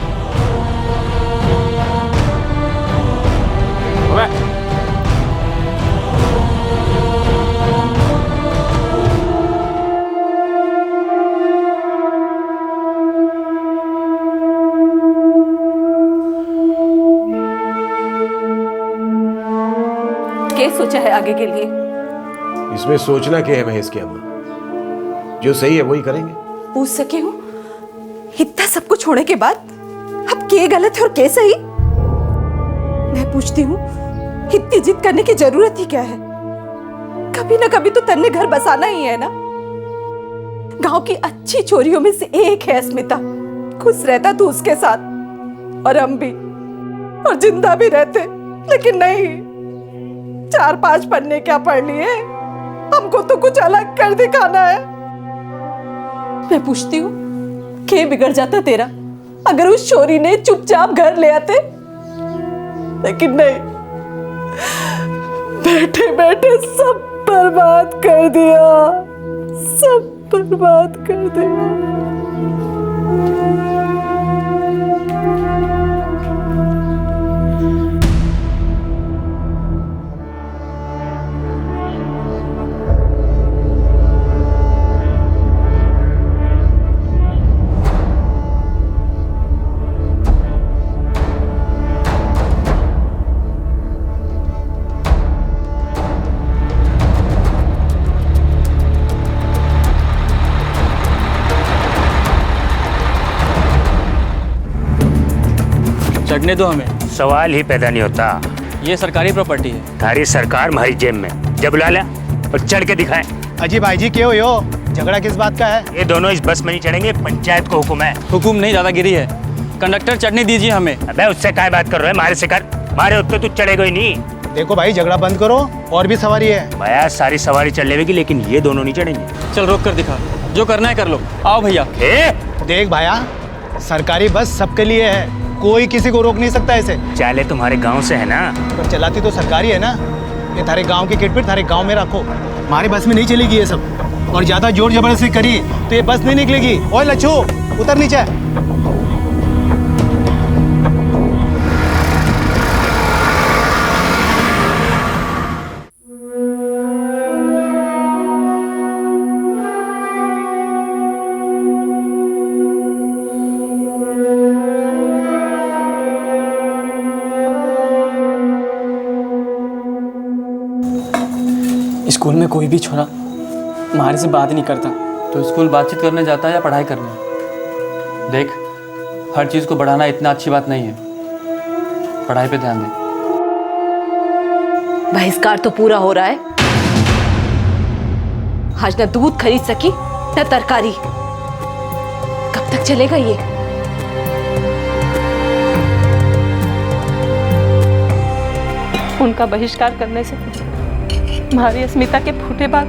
क्या सोचा है आगे के लिए? इसमें सोचना क्या है महेश की अम्मा, जो सही है वही करेंगे। पूछ सके हूँ इतना सब कुछ होने के बाद अब के गलत है और के सही? मैं पूछती हूँ इतनी जिद करने की जरूरत ही क्या है? कभी ना कभी तो तन्ने घर बसाना ही है ना। गांव की अच्छी छोरियों में से एक है स्मिता। खुश रहता तू उसके साथ और हम भी, और जिंदा भी रहते। लेकिन नहीं, 4-5 पन्ने क्या पढ़ लिए, हमको तो कुछ अलग कर दिखाना है। मैं पूछती हूँ क्या बिगड़ जाता तेरा अगर उस छोरी ने चुपचाप घर ले आते? लेकिन नहीं, बैठे बैठे सब बर्बाद कर दिया, सब बर्बाद कर दिया। चढ़ने दो हमें। सवाल ही पैदा नहीं होता। ये सरकारी प्रॉपर्टी है। थारी सरकार हमारी जेब में। जब बुला लिया और चढ़ के दिखाए। अजी भाई जी क्यों हो? झगड़ा किस बात का है? ये दोनों इस बस में नहीं चढ़ेंगे, पंचायत को हुक्म है। हुकुम नहीं, दादागिरी है। कंडक्टर चढ़ने दीजिए हमें। अबे उससे क्या बात कर रहे हो? मारे से कर, मारे उत्ते तू चढ़ेगा ही नहीं। देखो भाई झगड़ा बंद करो, और भी सवारी है। भैया सारी सवारी चल लेगी, लेकिन ये दोनों नहीं चढ़ेंगे। चल रोक कर दिखा, जो करना है कर लो। आओ भैया। देख भाया, सरकारी बस सबके लिए है, कोई किसी को रोक नहीं सकता ऐसे। चाले तुम्हारे गांव से है ना, पर चलाती तो सरकारी है ना। ये थारे गांव की किटपिट थारे गांव में रखो, हमारे बस में नहीं चलेगी ये सब। और ज्यादा जोर जबरदस्ती करी तो ये बस नहीं निकलेगी। ओए लच्छू उतर नीचे। स्कूल में कोई भी छोरा हमारे से बात नहीं करता, तो स्कूल बातचीत करने जाता है या पढ़ाई करने? देख, हर चीज़ को बढ़ाना इतना अच्छी बात नहीं है, पढ़ाई पे ध्यान दे। बहिष्कार तो पूरा हो रहा है। आज न दूध खरीद सकी न तरकारी। कब तक चलेगा ये? उनका बहिष्कार करने से हमारी अस्मिता के फूटे बाग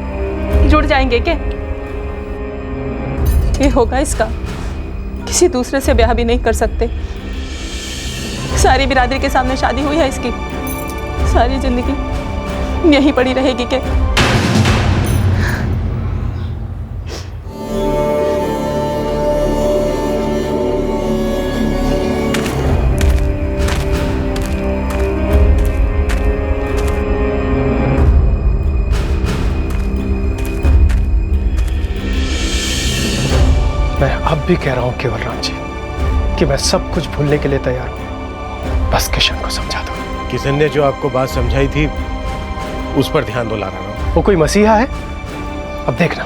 जुड़ जाएंगे क्या? ये होगा इसका, किसी दूसरे से ब्याह भी नहीं कर सकते। सारी बिरादरी के सामने शादी हुई है इसकी, सारी जिंदगी यहीं पड़ी रहेगी क्या? मैं अब भी कह रहा हूं केवल राम जी कि मैं सब कुछ भूलने के लिए तैयार हूं, बस किशन को समझा दो। किशन ने जो आपको बात समझाई थी उस पर ध्यान दो लाला राम। वो कोई मसीहा है? अब देखना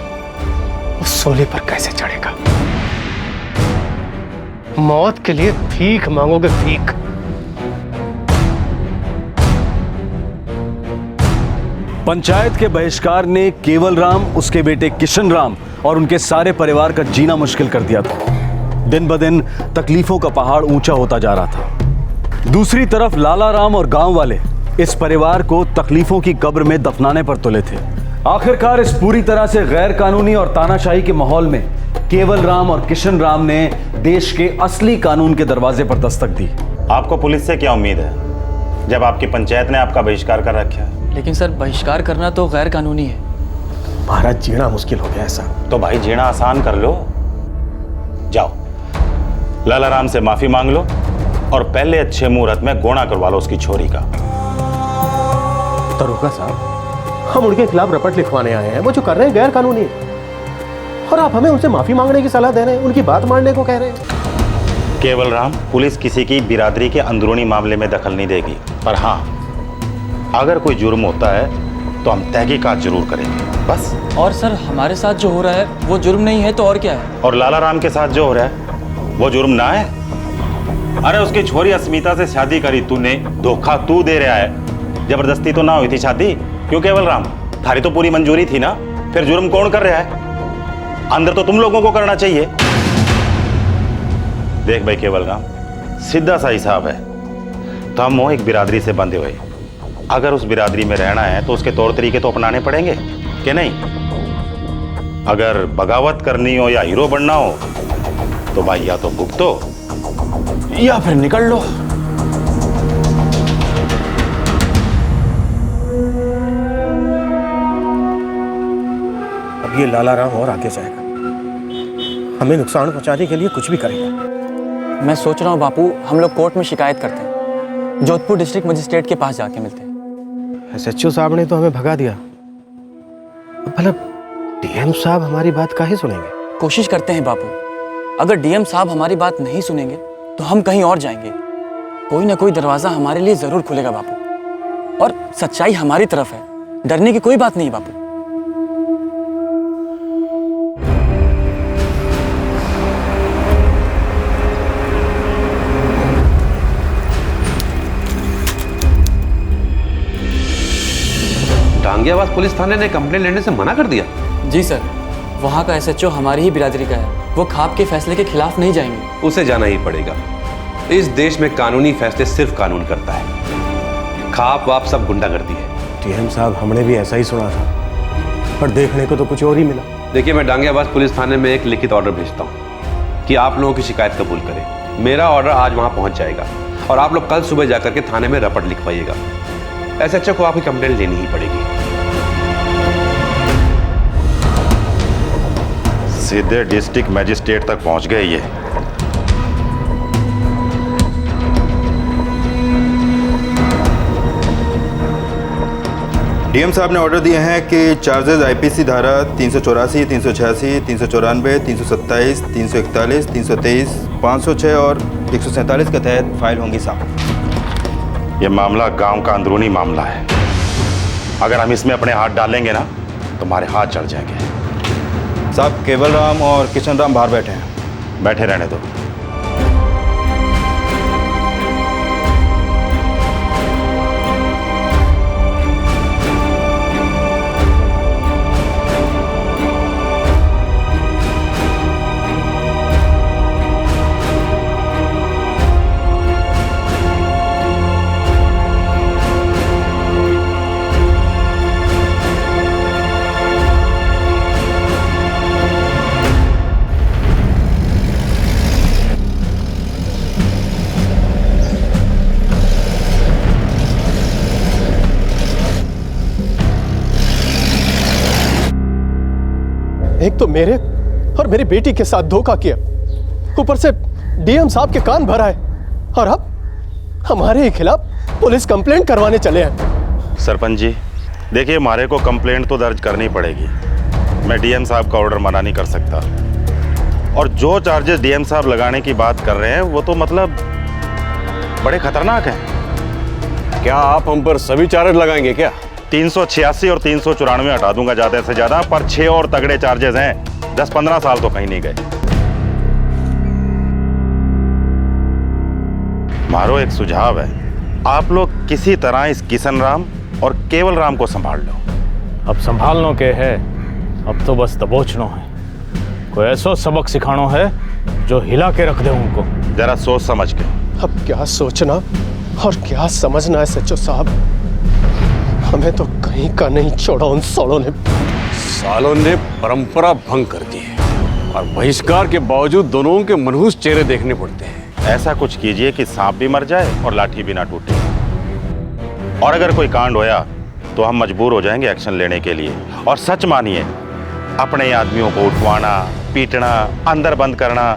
उस सोले पर कैसे चढ़ेगा। मौत के लिए भीख मांगोगे, भीख। पंचायत के बहिष्कार ने केवल राम, उसके बेटे किशन राम और उनके सारे परिवार का जीना मुश्किल कर दिया था। दिन ब दिन तकलीफों का पहाड़ ऊंचा होता जा रहा था। दूसरी तरफ लाला राम और गांव वाले इस परिवार को तकलीफों की कब्र में दफनाने पर तुले थे। आखिरकार इस पूरी तरह से गैर कानूनी और तानाशाही के माहौल में केवल राम और किशन राम ने देश के असली कानून के दरवाजे पर दस्तक दी। आपको पुलिस से क्या उम्मीद है जब आपकी पंचायत ने आपका बहिष्कार कर रखा है? लेकिन सर, बहिष्कार करना तो गैर कानूनी है। भारत जीना मुश्किल हो गया ऐसा। तो भाई जीना आसान कर लो। जाओ लाला राम से माफी मांग लो और पहले अच्छे मुहूर्त में गोना करवा लो उसकी छोरी का। दरोगा साहब, हम उनके खिलाफ रपट लिखवाने आए हैं। वो जो कर रहे हैं गैर कानूनी है, और आप हमें उनसे माफी मांगने की सलाह दे रहे हैं, उनकी बात मानने को कह रहे हैं। केवल राम, पुलिस किसी की बिरादरी के अंदरूनी मामले में दखल नहीं देगी, पर हाँ अगर कोई जुर्म होता है तो हम तहकीकात जरूर करेंगे, बस। और सर, हमारे साथ जो हो रहा है वो जुर्म नहीं है तो और क्या है? और लाला राम के साथ जो हो रहा है वो जुर्म ना है? अरे उसकी छोरी अस्मिता से शादी करी तूने, धोखा तू दे रहा है। जबरदस्ती तो ना हुई थी शादी, क्यों केवल राम? थारी तो पूरी मंजूरी थी ना, फिर जुर्म कौन कर रहा है? अंदर तो तुम लोगों को करना चाहिए। देख भाई केवल राम, सीधा सा हिसाब है, तो हम हो एक बिरादरी से बंधे हुए। अगर उस बिरादरी में रहना है तो उसके तौर तरीके तो अपनाने पड़ेंगे कि नहीं? अगर बगावत करनी हो या हीरो बनना हो तो भाई या तो भुगतो या फिर निकल लो। अब ये लाला राम और आगे जाएगा, हमें नुकसान पहुंचाने के लिए कुछ भी करेगा। मैं सोच रहा हूँ बापू, हम लोग कोर्ट में शिकायत करते हैं, जोधपुर डिस्ट्रिक्ट मजिस्ट्रेट के पास जाके मिलते हैं। SHO साहब ने तो हमें भगा दिया, मतलब DM साहब हमारी बात काहे सुनेंगे? कोशिश करते हैं बापू, अगर DM साहब हमारी बात नहीं सुनेंगे तो हम कहीं और जाएंगे। कोई ना कोई दरवाजा हमारे लिए जरूर खुलेगा बापू, और सच्चाई हमारी तरफ है, डरने की कोई बात नहीं बापू। डांगियाबाद पुलिस थाने ने कंप्लेंट लेने से मना कर दिया। जी सर, वहाँ का एसएचओ हमारी ही बिरादरी का है। वो खाप के फैसले के खिलाफ नहीं जाएंगे। उसे जाना ही पड़ेगा। इस देश में कानूनी फैसले सिर्फ कानून करता है, खाप वाप सब गुंडागर्दी है। डीएम साहब, हमने भी ऐसा ही सुना था, पर देखने को तो कुछ और ही मिला। देखिए, मैं डांगियाबाज पुलिस थाने में एक लिखित ऑर्डर भेजता हूँ कि आप लोगों की शिकायत कबूल करें। मेरा ऑर्डर आज वहाँ पहुँच जाएगा और आप लोग कल सुबह जाकर के थाने में रपट लिखवाइएगा। एसएचओ को आपकी कंप्लेंट लेनी ही पड़ेगी। सीधे डिस्ट्रिक्ट मजिस्ट्रेट तक पहुंच गए ये। डीएम साहब ने ऑर्डर दिए हैं कि चार्जेस आईपीसी धारा 384, 386, 394, 327, 341, 323, 506 और 147 के तहत फाइल होंगी साहब। ये मामला गांव का अंदरूनी मामला है। अगर हम इसमें अपने हाथ डालेंगे ना तो हमारे हाथ जल जाएंगे। साहब, केवल राम और किशन राम बाहर बैठे हैं। बैठे रहने दो। एक तो मेरे और मेरी बेटी के साथ धोखा किया, ऊपर से डीएम साहब के कान भरा है, और अब हमारे ही खिलाफ पुलिस कंप्लेंट करवाने चले हैं। सरपंच जी, देखिए, हमारे को कंप्लेंट तो दर्ज करनी पड़ेगी। मैं डीएम साहब का ऑर्डर मना नहीं कर सकता। और जो चार्जेस डीएम साहब लगाने की बात कर रहे हैं वो तो मतलब बड़े खतरनाक हैं। क्या आप हम पर सभी चार्ज लगाएंगे क्या? 386 और 394 हटा दूंगा ज्यादा से ज्यादा, पर 6 और तगड़े चार्जेस हैं। 10-15 साल तो कहीं नहीं गए। मारो एक सुझाव है, आप लोग किसी तरह इस किशन राम और केवल राम को संभाल लो। अब संभालनो के है, अब तो बस दबोचनो है। कोई ऐसा सबक सिखानो है जो हिला के रख दे उनको। जरा सोच समझ के। अब क्या सोचना और क्या समझना है सच्चो साहब, हमें तो कहीं का नहीं छोड़ा उन सालों ने। सालों ने परंपरा भंग कर दी है और बहिष्कार के बावजूद दोनों के मनहूस चेहरे देखने पड़ते हैं। ऐसा कुछ कीजिए कि सांप भी मर जाए और लाठी भी ना टूटे। और अगर कोई कांड होया तो हम मजबूर हो जाएंगे एक्शन लेने के लिए। और सच मानिए, अपने आदमियों को उठवाना, पीटना, अंदर बंद करना,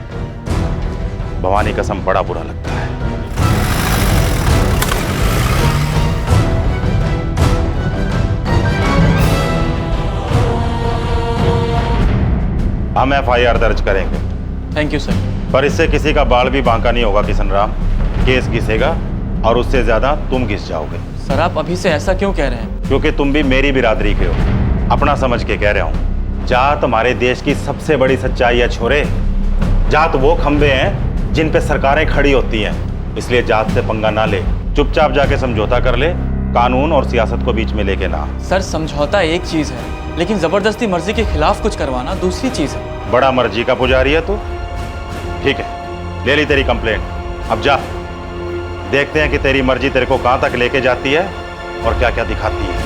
भवानी कसम बड़ा बुरा लगता है। हम एफआईआर दर्ज करेंगे। Thank you sir. पर इससे किसी का बाल भी बांका नहीं होगा किशन राम। केस घिसेगा और उससे ज्यादा तुम घिस जाओगे। सर, आप अभी से ऐसा क्यों कह रहे हैं? क्योंकि तुम भी मेरी बिरादरी के हो। अपना समझ के कह रहा हूँ। जात हमारे देश की सबसे बड़ी सच्चाई है छोरे। जात वो खंबे हैं जिन पे सरकारें खड़ी होती हैं। इसलिए जात से पंगा ना ले, चुपचाप जाके समझौता कर ले। कानून और सियासत को बीच में लेके ना। सर, समझौता एक चीज है, लेकिन जबरदस्ती मर्जी के खिलाफ कुछ करवाना दूसरी चीज है। बड़ा मर्जी का पुजारी है तू। ठीक है, ले ली तेरी कंप्लेंट। अब जा, देखते हैं कि तेरी मर्जी तेरे को कहां तक लेके जाती है और क्या क्या दिखाती है।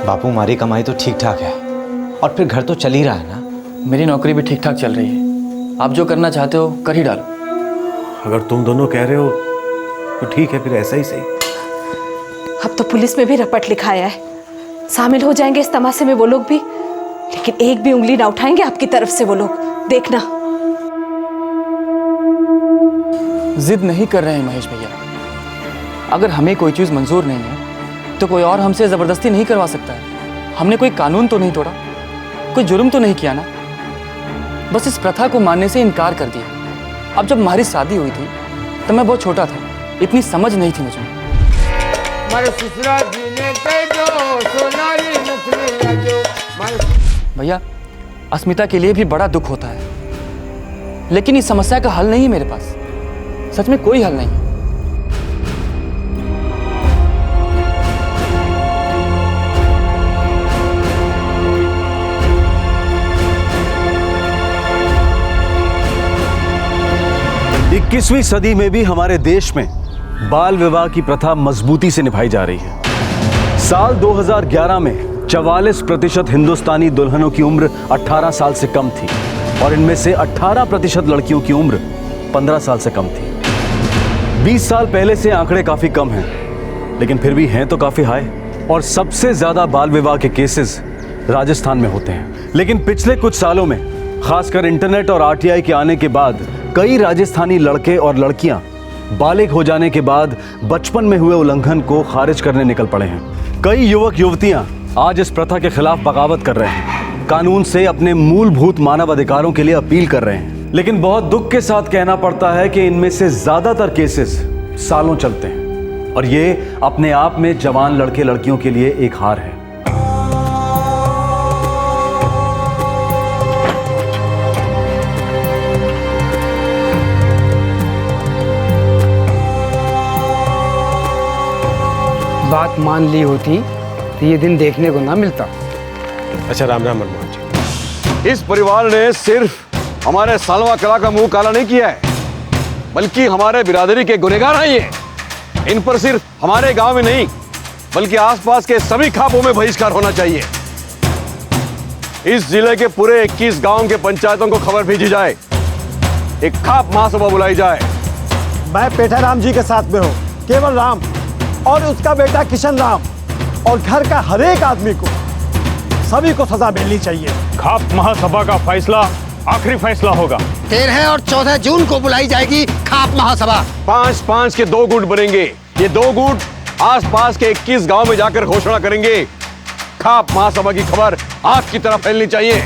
बापू, हमारी कमाई तो ठीक ठाक है और फिर घर तो चल ही रहा है ना। मेरी नौकरी भी ठीक ठाक चल रही है। आप जो करना चाहते हो कर ही डालो। अगर तुम दोनों कह रहे हो तो ठीक है, फिर ऐसा ही सही। अब तो पुलिस में भी रपट लिखाया है, शामिल हो जाएंगे इस तमाशे में वो लोग भी, लेकिन एक भी उंगली ना उठाएंगे आपकी तरफ से वो लोग, देखना। जिद नहीं कर रहे हैं महेश भैया। अगर हमें कोई चीज मंजूर नहीं है तो कोई और हमसे जबरदस्ती नहीं करवा सकता है। हमने कोई कानून तो नहीं तोड़ा, कोई जुर्म तो नहीं किया ना। बस इस प्रथा को मानने से इनकार कर दिया। अब जब हमारी शादी हुई थी तब मैं बहुत छोटा था, इतनी समझ नहीं थी मुझे। भैया, अस्मिता के लिए भी बड़ा दुख होता है। लेकिन इस समस्या का हल नहीं है मेरे पास। सच में कोई हल नहीं। इक्कीसवीं सदी में भी हमारे देश में बाल विवाह की प्रथा मजबूती से निभाई जा रही है। साल 2011 में 44% हिंदुस्तानी दुल्हनों की उम्र 18 साल से कम थी और इनमें से 18% लड़कियों की उम्र 15 साल से कम थी। 20 साल पहले से आंकड़े काफी कम हैं, लेकिन फिर भी हैं तो काफी हाई। और सबसे ज्यादा बाल विवाह के केसेस राजस्थान में होते हैं। लेकिन पिछले कुछ सालों में, खासकर इंटरनेट और आरटीआई के आने के बाद, कई राजस्थानी लड़के और लड़कियां बालिग हो जाने के बाद बचपन में हुए उल्लंघन को खारिज करने निकल पड़े हैं। कई युवक युवतियां आज इस प्रथा के खिलाफ बगावत कर रहे हैं, कानून से अपने मूलभूत मानव अधिकारों के लिए अपील कर रहे हैं। लेकिन बहुत दुख के साथ कहना पड़ता है कि इनमें से ज्यादातर केसेस सालों चलते हैं और ये अपने आप में जवान लड़के लड़कियों के लिए एक हार है। बात मान ली होती तो ये दिन देखने को ना मिलता। अच्छा, राम राम मनमोहन जी। इस परिवार ने सिर्फ हमारे सालवा कला का मुंह काला नहीं किया है, बल्कि हमारे बिरादरी के गुनहगार हैं ये। इन पर सिर्फ हमारे गांव में नहीं, बल्कि आसपास के सभी खापों में बहिष्कार होना चाहिए। इस जिले के पूरे 21 गांव के पंचायतों को खबर भेजी जाए, एक खाप महासभा बुलाई जाए। मैं पेठा राम जी के साथ में हूँ। केवल राम और उसका बेटा किशन राम और घर का हर एक आदमी को, सभी को सजा मिलनी चाहिए। खाप महासभा का फैसला आखिरी फैसला होगा। 13 और 14 जून को बुलाई जाएगी खाप महासभा। 5-5 के 2 गुट बनेंगे। ये 2 गुट आसपास के 21 गांव में जाकर घोषणा करेंगे। खाप महासभा की खबर आग की तरह फैलनी चाहिए।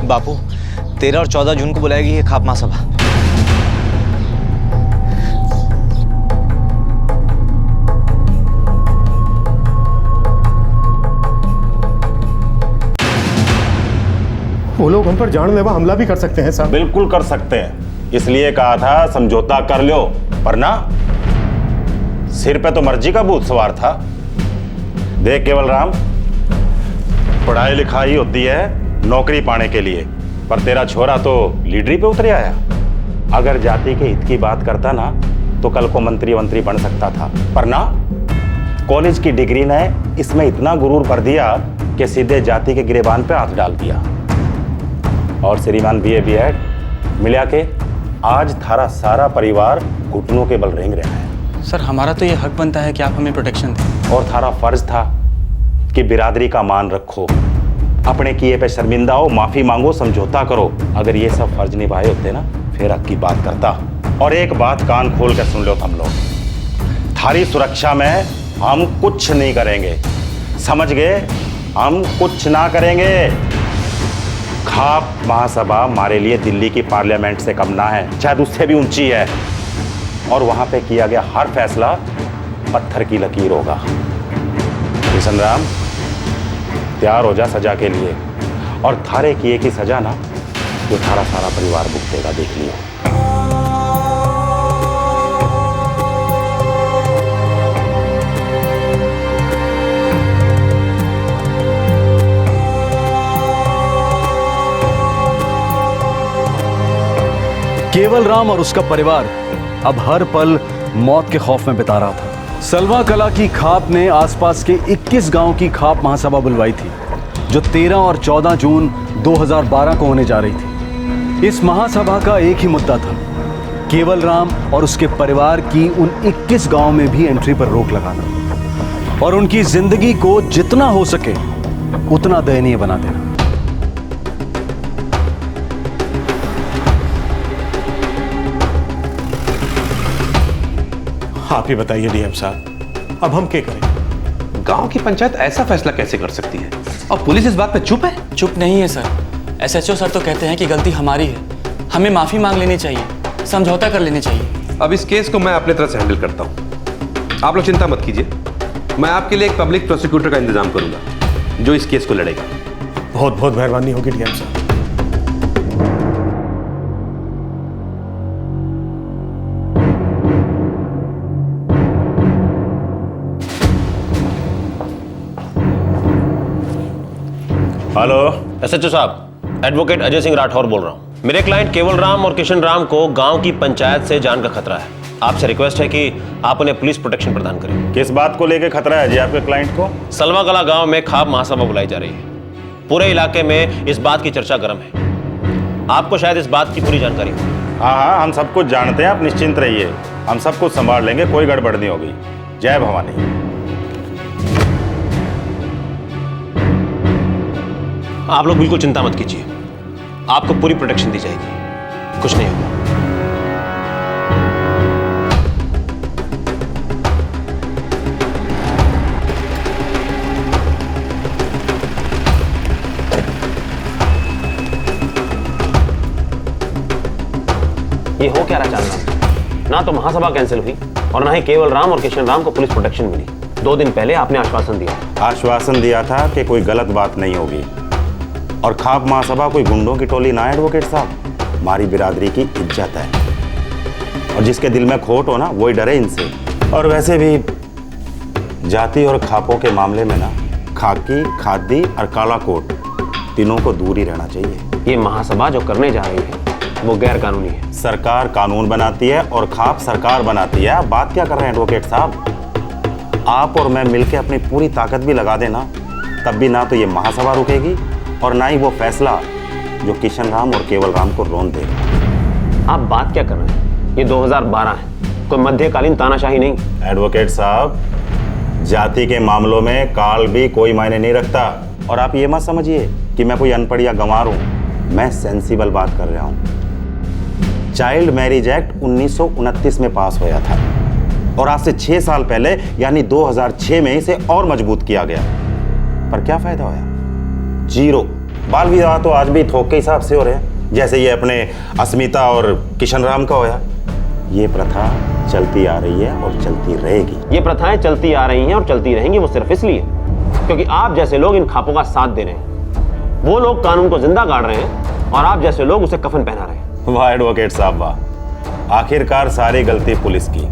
बापू, 13 और 14 जून को बुलाएगी ये खाप महासभा। वो लोग हम पर जानलेवा हमला भी कर सकते हैं साहब। बिल्कुल कर सकते हैं, इसलिए कहा था समझौता कर लो, वरना सिर पे तो मर्जी का भूत सवार था। देख केवल राम, पढ़ाई लिखाई होती है नौकरी पाने के लिए, पर तेरा छोरा तो लीडरी पे उतर आया। अगर जाति के हित की बात करता ना तो कल को मंत्री बन सकता था, पर ना, कॉलेज की डिग्री ने इसमें इतना गुरूर भर दिया कि सीधे जाति के गिरेबान पे हाथ डाल दिया। और श्रीमान BA B.Ed मिला के आज थारा सारा परिवार घुटनों के बल रेंग रहा है। सर, हमारा तो ये हक बनता है कि आप हमें प्रोटेक्शन दें। और थारा फर्ज था कि बिरादरी का मान रखो, अपने किए पे शर्मिंदा हो, माफी मांगो, समझौता करो। अगर ये सब फर्ज निभाए होते ना, फिर हक की बात करता। और एक बात कान खोल कर सुन लो तुम लोग, थारी सुरक्षा में हम कुछ नहीं करेंगे, समझ गए? हम कुछ ना करेंगे। खाप महासभा हमारे लिए दिल्ली की पार्लियामेंट से कम ना है, शायद उससे भी ऊंची है। और वहां पे किया गया हर फैसला पत्थर की लकीर होगा। किशन राम, तैयार हो जा सजा के लिए, और थारे किए की सजा ना जो थारा सारा परिवार भुगतेगा, देख लियो। केवल राम और उसका परिवार अब हर पल मौत के खौफ में बिता रहा था। सलवा कला की खाप ने आसपास के 21 गांव की खाप महासभा बुलवाई थी, जो 13 और 14 जून 2012 को होने जा रही थी। इस महासभा का एक ही मुद्दा था, केवल राम और उसके परिवार की उन 21 गांव में भी एंट्री पर रोक लगाना और उनकी जिंदगी को जितना हो सके उतना दयनीय बना देना। आप ही बताइए डीएम साहब, अब हम क्या करें? गांव की पंचायत ऐसा फैसला कैसे कर सकती है और पुलिस इस बात पे चुप है? चुप नहीं है सर। एसएचओ सर तो कहते हैं कि गलती हमारी है, हमें माफी मांग लेनी चाहिए, समझौता कर लेनी चाहिए। अब इस केस को मैं अपने तरह से हैंडल करता हूं, आप लोग चिंता मत कीजिए। मैं आपके लिए एक पब्लिक प्रोसिक्यूटर का इंतजाम करूंगा जो इस केस को लड़ेगा। बहुत बहुत मेहरबानी होगी डीएम साहब। हेलो एसएचओ साहब, एडवोकेट अजय सिंह राठौर बोल रहा हूँ। मेरे क्लाइंट केवल राम और किशन राम को गांव की पंचायत से जान का खतरा है। आपसे रिक्वेस्ट है कि आप उन्हें पुलिस प्रोटेक्शन प्रदान करें। किस बात को लेकर खतरा है जी आपके क्लाइंट को? सलवा कला गांव में खाप महासभा बुलाई जा रही है। पूरे इलाके में इस बात की चर्चा गर्म है। आपको शायद इस बात की पूरी जानकारी हो। हाँ, हम सब कुछ जानते हैं, आप निश्चिंत रहिए, हम सब कुछ संभाल लेंगे, कोई गड़बड़ नहीं होगी। जय भवानी। आप लोग बिल्कुल चिंता मत कीजिए, आपको पूरी प्रोटेक्शन दी जाएगी, कुछ नहीं होगा। ये हो क्या रहा चांदना? ना तो महासभा कैंसिल हुई और ना ही केवल राम और किशन राम को पुलिस प्रोटेक्शन मिली। 2 दिन पहले आपने आश्वासन दिया था कि कोई गलत बात नहीं होगी और खाप महासभा कोई गुंडों की टोली ना है एडवोकेट साहब, हमारी बिरादरी की इज्जत है और जिसके दिल में खोट हो ना वही डरे इनसे। और वैसे भी जाति और खापों के मामले में ना खाकी, खादी और काला कोट तीनों को दूर ही रहना चाहिए। ये महासभा जो करने जा रही है वो गैर कानूनी है। सरकार कानून बनाती है और खाप सरकार बनाती है। आप बात क्या कर रहे हैं एडवोकेट साहब? आप और मैं मिलकर अपनी पूरी ताकत भी लगा देना तब भी ना तो ये महासभा रुकेगी और ना ही वो फैसला जो किशन राम और केवल राम को रोन देगा। आप बात क्या कर रहे हैं? ये 2012 है, कोई मध्यकालीन तानाशाही नहीं। एडवोकेट साहब, जाति के मामलों में काल भी कोई मायने नहीं रखता और आप ये मत समझिए कि मैं कोई अनपढ़ या गंवार हूं। मैं सेंसिबल बात कर रहा हूं। चाइल्ड मैरिज एक्ट 1929 में पास हुआ था और आज से 6 साल पहले यानी 2006 में इसे और मजबूत किया गया, पर क्या फायदा होया? 0। बाल विवाह तो आज भी थोक के हिसाब से हो रहे हैं, जैसे ये अपने अस्मिता और किशन राम का होया। ये प्रथा चलती आ रही है और चलती रहेगी। ये प्रथाएं चलती आ रही हैं और चलती रहेंगी, वो सिर्फ इसलिए क्योंकि आप जैसे लोग इन खापों का साथ दे रहे हैं। वो लोग कानून को जिंदा गाड़ रहे हैं और आप जैसे लोग उसे कफन पहना रहे हैं। वाह एडवोकेट साहब वाह, आखिरकार सारी गलती पुलिस की।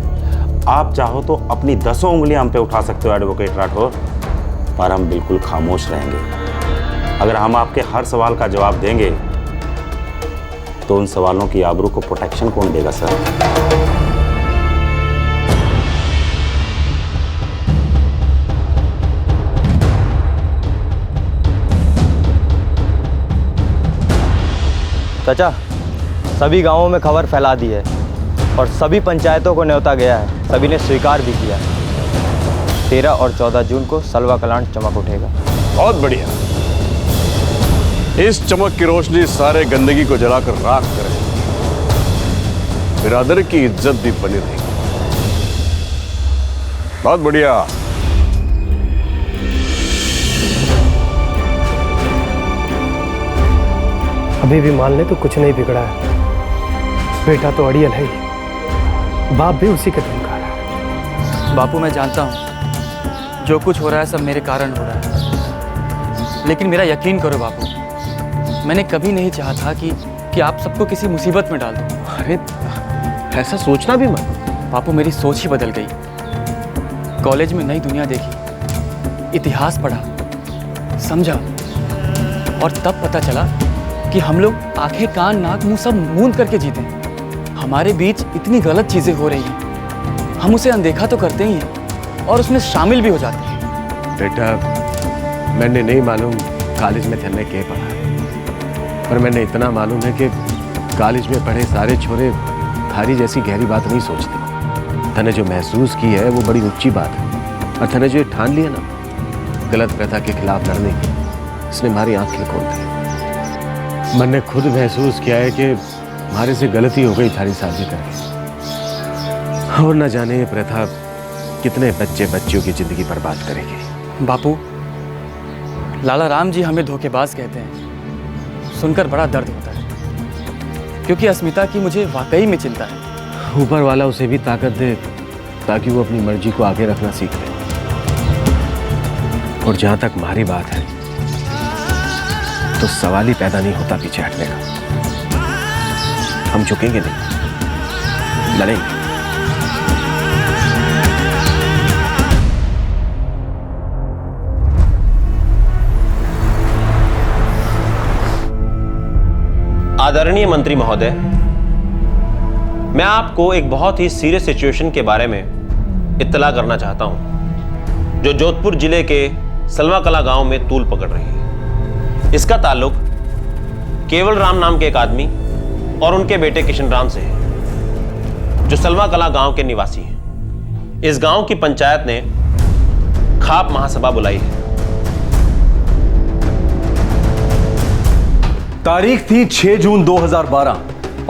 आप चाहो तो अपनी 10 उंगलियां हम पे उठा सकते हो एडवोकेट राठौर, पर हम बिल्कुल खामोश रहेंगे। अगर हम आपके हर सवाल का जवाब देंगे तो उन सवालों की आबरू को प्रोटेक्शन कौन देगा सर? चाचा, सभी गांवों में खबर फैला दी है और सभी पंचायतों को न्योता गया है, सभी ने स्वीकार भी किया। 13 और 14 जून को सलवा कलांट चमक उठेगा। बहुत बढ़िया। इस चमक की रोशनी सारे गंदगी को जलाकर राख करे, बिरादरी की इज्जत भी बनी रहेगी। बहुत बढ़िया। अभी भी मान ले तो कुछ नहीं बिगड़ा है। बेटा तो अड़ियल है ही, बाप भी उसी के धुन का रहा है। बापू, मैं जानता हूँ जो कुछ हो रहा है सब मेरे कारण हो रहा है, लेकिन मेरा यकीन करो बापू, मैंने कभी नहीं चाहा था कि आप सबको किसी मुसीबत में डाल दूँ। अरे ऐसा सोचना भी मत। बापू, मेरी सोच ही बदल गई। कॉलेज में नई दुनिया देखी, इतिहास पढ़ा, समझा और तब पता चला कि हम लोग आंखें, कान, नाक, मुंह सब मूंद करके जीते हैं। हमारे बीच इतनी गलत चीजें हो रही हैं, हम उसे अनदेखा तो करते ही हैं और उसमें शामिल भी हो जाते हैं। बेटा, मैंने नहीं मालूम कॉलेज में तेने क्या पढ़ा, पर मैंने इतना मालूम है कि कॉलेज में पढ़े सारे छोरे थारी जैसी गहरी बात नहीं सोचते। तने जो महसूस की है वो बड़ी ऊंची बात है, और तने जो ठान लिया ना गलत प्रथा के खिलाफ लड़ने की, इसने हमारी आंख खोल दी। मन ने खुद महसूस किया है कि हमारे से गलती हो गई थारी शादी करके, और न जाने ये प्रथा कितने बच्चे बच्चियों की जिंदगी बर्बाद करेगी। बापू, लाला राम जी हमें धोखेबाज कहते हैं, सुनकर बड़ा दर्द होता है, क्योंकि अस्मिता की मुझे वाकई में चिंता है। ऊपर वाला उसे भी ताकत दे ताकि वो अपनी मर्जी को आगे रखना सीख ले। और जहां तक हमारी बात है तो सवाल ही पैदा नहीं होता पीछे हटने का। हम झुकेंगे नहीं, लड़ेंगे। आदरणीय मंत्री महोदय, मैं आपको एक बहुत ही सीरियस सिचुएशन के बारे में इत्तला करना चाहता हूं, जो जोधपुर जिले के सलवा कला गांव में तूल पकड़ रही है। इसका ताल्लुक केवल राम नाम के एक आदमी और उनके बेटे किशन राम से है, जो सलवा कला गांव के निवासी हैं। इस गांव की पंचायत ने खाप महासभा बुलाई है। तारीख थी 6 जून 2012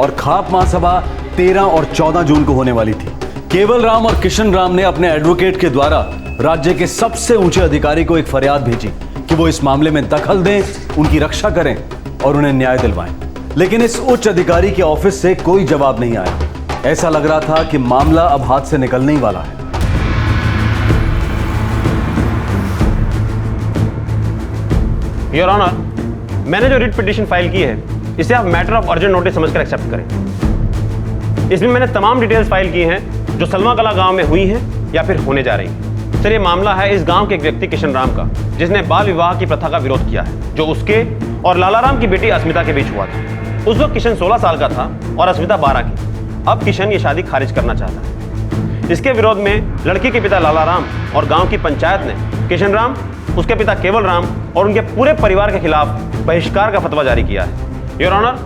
और खाप महासभा 13 और 14 जून को होने वाली थी। केवल राम और किशन राम ने अपने एडवोकेट के द्वारा राज्य के सबसे ऊंचे अधिकारी को एक फरियाद भेजी कि वो इस मामले में दखल दें, उनकी रक्षा करें और उन्हें न्याय दिलवाएं। लेकिन इस उच्च अधिकारी के ऑफिस से कोई जवाब नहीं आया। ऐसा लग रहा था कि मामला अब हाथ से निकलने ही वाला है। योर ऑनर, मैंने जो रिट पिटीशन फाइल की है, इसे आप मैटर ऑफ अर्जेंट नोटिस समझकर एक्सेप्ट करें। इसमें मैंने तमाम डिटेल्स फाइल की हैं जो सलवा कला गांव में हुई हैं या फिर होने जा रही हैं। सर, ये मामला है इस गांव के एक व्यक्ति किशन राम का, जिसने बाल विवाह की प्रथा का विरोध किया है, जो उसके और लाला राम की बेटी अस्मिता के बीच हुआ था। उस वक्त किशन 16 साल का था और अस्मिता 12 की। अब किशन ये शादी खारिज करना चाहता है। इसके विरोध में लड़की के पिता लाला राम और गाँव की पंचायत ने किशन राम, उसके पिता केवल राम और उनके पूरे परिवार के खिलाफ बहिष्कार का फतवा जारी किया है। योर ऑनर,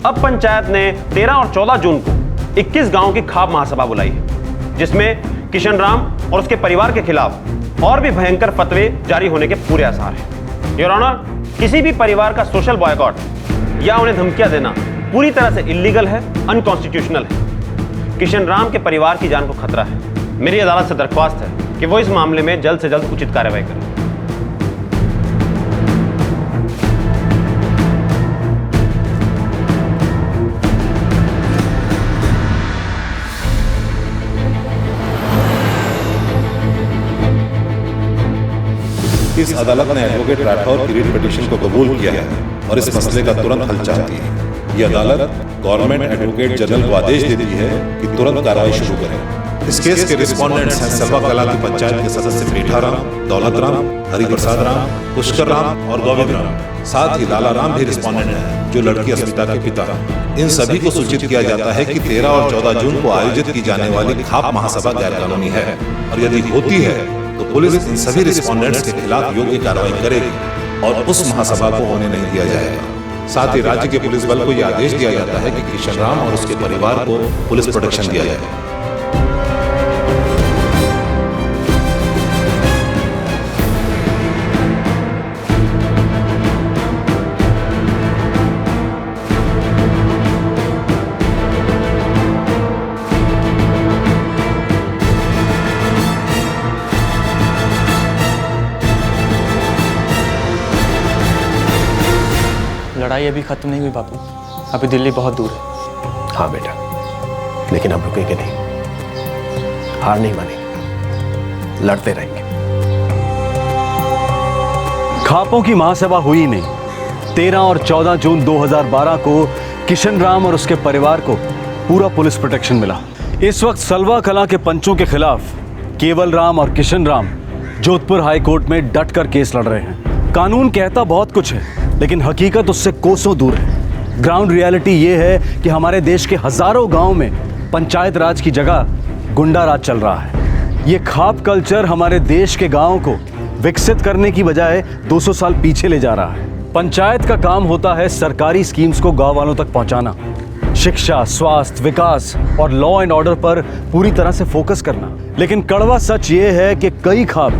अब पंचायत ने 13 और 14 जून को 21 गांव की खाप महासभा बुलाई है, जिसमें किशन राम और उसके परिवार के खिलाफ और भी भयंकर फतवे जारी होने के पूरे आसार हैं। योर ऑनर, किसी भी परिवार का सोशल बॉयकॉट या उन्हें धमकियां देना पूरी तरह से इलीगल है, अनकॉन्स्टिट्यूशनल है। किशन राम के परिवार की जान को खतरा है। मेरी अदालत से दरख्वास्त है कि वो इस मामले में जल्द से जल्द उचित कार्रवाई करें। इस अदालत ने एडवोकेट राठौर की रिट पिटीशन को कबूल किया है और इस मसले का तुरंत हल चाहती है। ये अदालत गवर्नमेंट एडवोकेट जनरल को आदेश देती है कि तुरंत कार्रवाई शुरू करें। इस केस के रिस्पोंडेंट्स हैं सलवा कला की पंचायत के सदस्य मीठा राम, दौलत राम, हरिप्रसाद राम, पुष्कर राम और गोविंद राम। साथ ही लाला राम भी रिस्पोंडेंट है, जो लड़की अस्मिता के पिता हैं। इन सभी को सूचित किया जाता है कि 13 और 14 जून को आयोजित की जाने वाली खाप महासभा गैर कानूनी है, और यदि होती है तो पुलिस इन सभी रिस्पोंडेंट्स के खिलाफ योग्य कार्रवाई करेगी और उस महासभा को होने नहीं दिया जाएगा। साथ ही राज्य के पुलिस बल को यह आदेश दिया जाता है कि किशन राम और उसके परिवार को पुलिस प्रोटेक्शन दिया जाए। लड़ाई अभी खत्म नहीं हुई बापू, अभी दिल्ली बहुत दूर है। हाँ बेटा, लेकिन हम रुकेंगे नहीं, हार नहीं मानेंगे, लड़ते रहेंगे। खापों की महासभा हुई नहीं। 13 और 14 जून 2012 को किशन राम और उसके परिवार को पूरा पुलिस प्रोटेक्शन मिला। इस वक्त सलवा कला के पंचों के खिलाफ केवल राम और किशन राम जोधपुर हाई कोर्ट में डटकर केस लड़ रहे हैं। कानून कहता बहुत कुछ है, लेकिन हकीकत उससे कोसों दूर है। ग्राउंड रियलिटी ये है कि हमारे देश के हजारों गांव में पंचायत राज की जगह गुंडा राज चल रहा है। ये खाप कल्चर हमारे देश के गांव को विकसित करने की बजाय 200 साल पीछे ले जा रहा है। पंचायत का काम होता है सरकारी स्कीम्स को गांव वालों तक पहुंचाना, शिक्षा, स्वास्थ्य, विकास और लॉ एंड ऑर्डर पर पूरी तरह से फोकस करना। लेकिन कड़वा सच ये है कि कई ख्वाब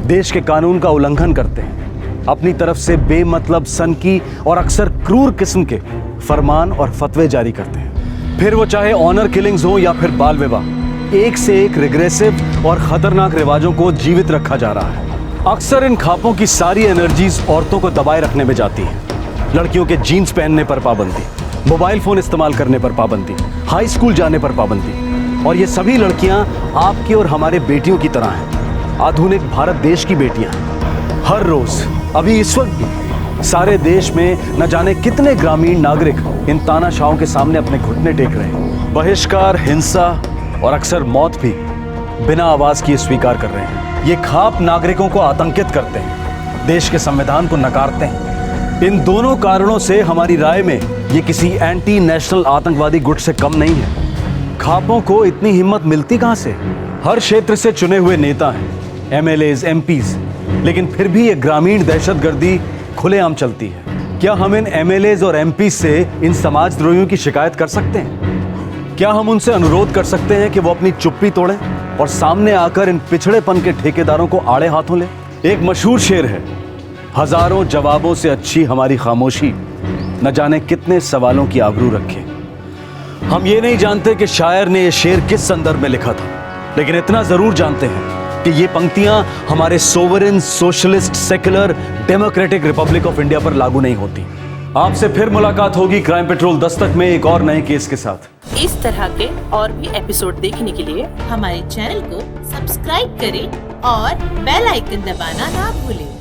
देश के कानून का उल्लंघन करते हैं, अपनी तरफ से बेमतलब सनकी और अक्सर क्रूर किस्म के फरमान और फतवे जारी करते हैं। फिर वो चाहे ऑनर किलिंग्स हो या फिर बाल विवाह, एक से एक रिग्रेसिव और खतरनाक रिवाजों को जीवित रखा जा रहा है। अक्सर इन खापों की सारी एनर्जीज औरतों को दबाए रखने में जाती है। लड़कियों के जीन्स पहनने पर पाबंदी, मोबाइल फोन इस्तेमाल करने पर पाबंदी, हाई स्कूल जाने पर पाबंदी। और ये सभी लड़कियां आपकी और हमारे बेटियों की तरह हैं, आधुनिक भारत देश की बेटियां हैं। हर रोज, अभी इस वक्त भी सारे देश में न जाने कितने ग्रामीण नागरिक इन तानाशाहों के सामने अपने घुटने टेक रहे हैं। बहिष्कार, हिंसा और अक्सर मौत भी बिना आवाज किए स्वीकार कर रहे हैं। ये खाप नागरिकों को आतंकित करते हैं, देश के संविधान को नकारते हैं। इन दोनों कारणों से हमारी राय में ये किसी एंटी नेशनल आतंकवादी गुट से कम नहीं है। खापों को इतनी हिम्मत मिलती कहां से? हर क्षेत्र से चुने हुए नेता हैं, एमएलएज, एमपीज, लेकिन फिर भी ये ग्रामीण दहशतगर्दी खुलेआम चलती है। क्या हम इन एमएलएज और एमपीज से इन समाजद्रोहियों की शिकायत कर सकते हैं? क्या हम उनसे अनुरोध कर सकते हैं कि वो अपनी चुप्पी तोड़ें और सामने आकर इन पिछड़ेपन के ठेकेदारों को आड़े हाथों लें? एक मशहूर शेर है, हजारों जवाबों से अच्छी हमारी खामोशी न जाने कितने सवालों की आबरू रखे। हम ये नहीं जानते कि शायर ने यह शेर किस संदर्भ में लिखा था, लेकिन इतना जरूर जानते हैं कि ये पंक्तियां हमारे sovereign, socialist, secular, democratic Republic of India पर लागू नहीं होती। आपसे फिर मुलाकात होगी क्राइम पेट्रोल दस्तक में एक और नए केस के साथ। इस तरह के और भी एपिसोड देखने के लिए हमारे चैनल को सब्सक्राइब करें और बेल आइकन दबाना ना भूलें।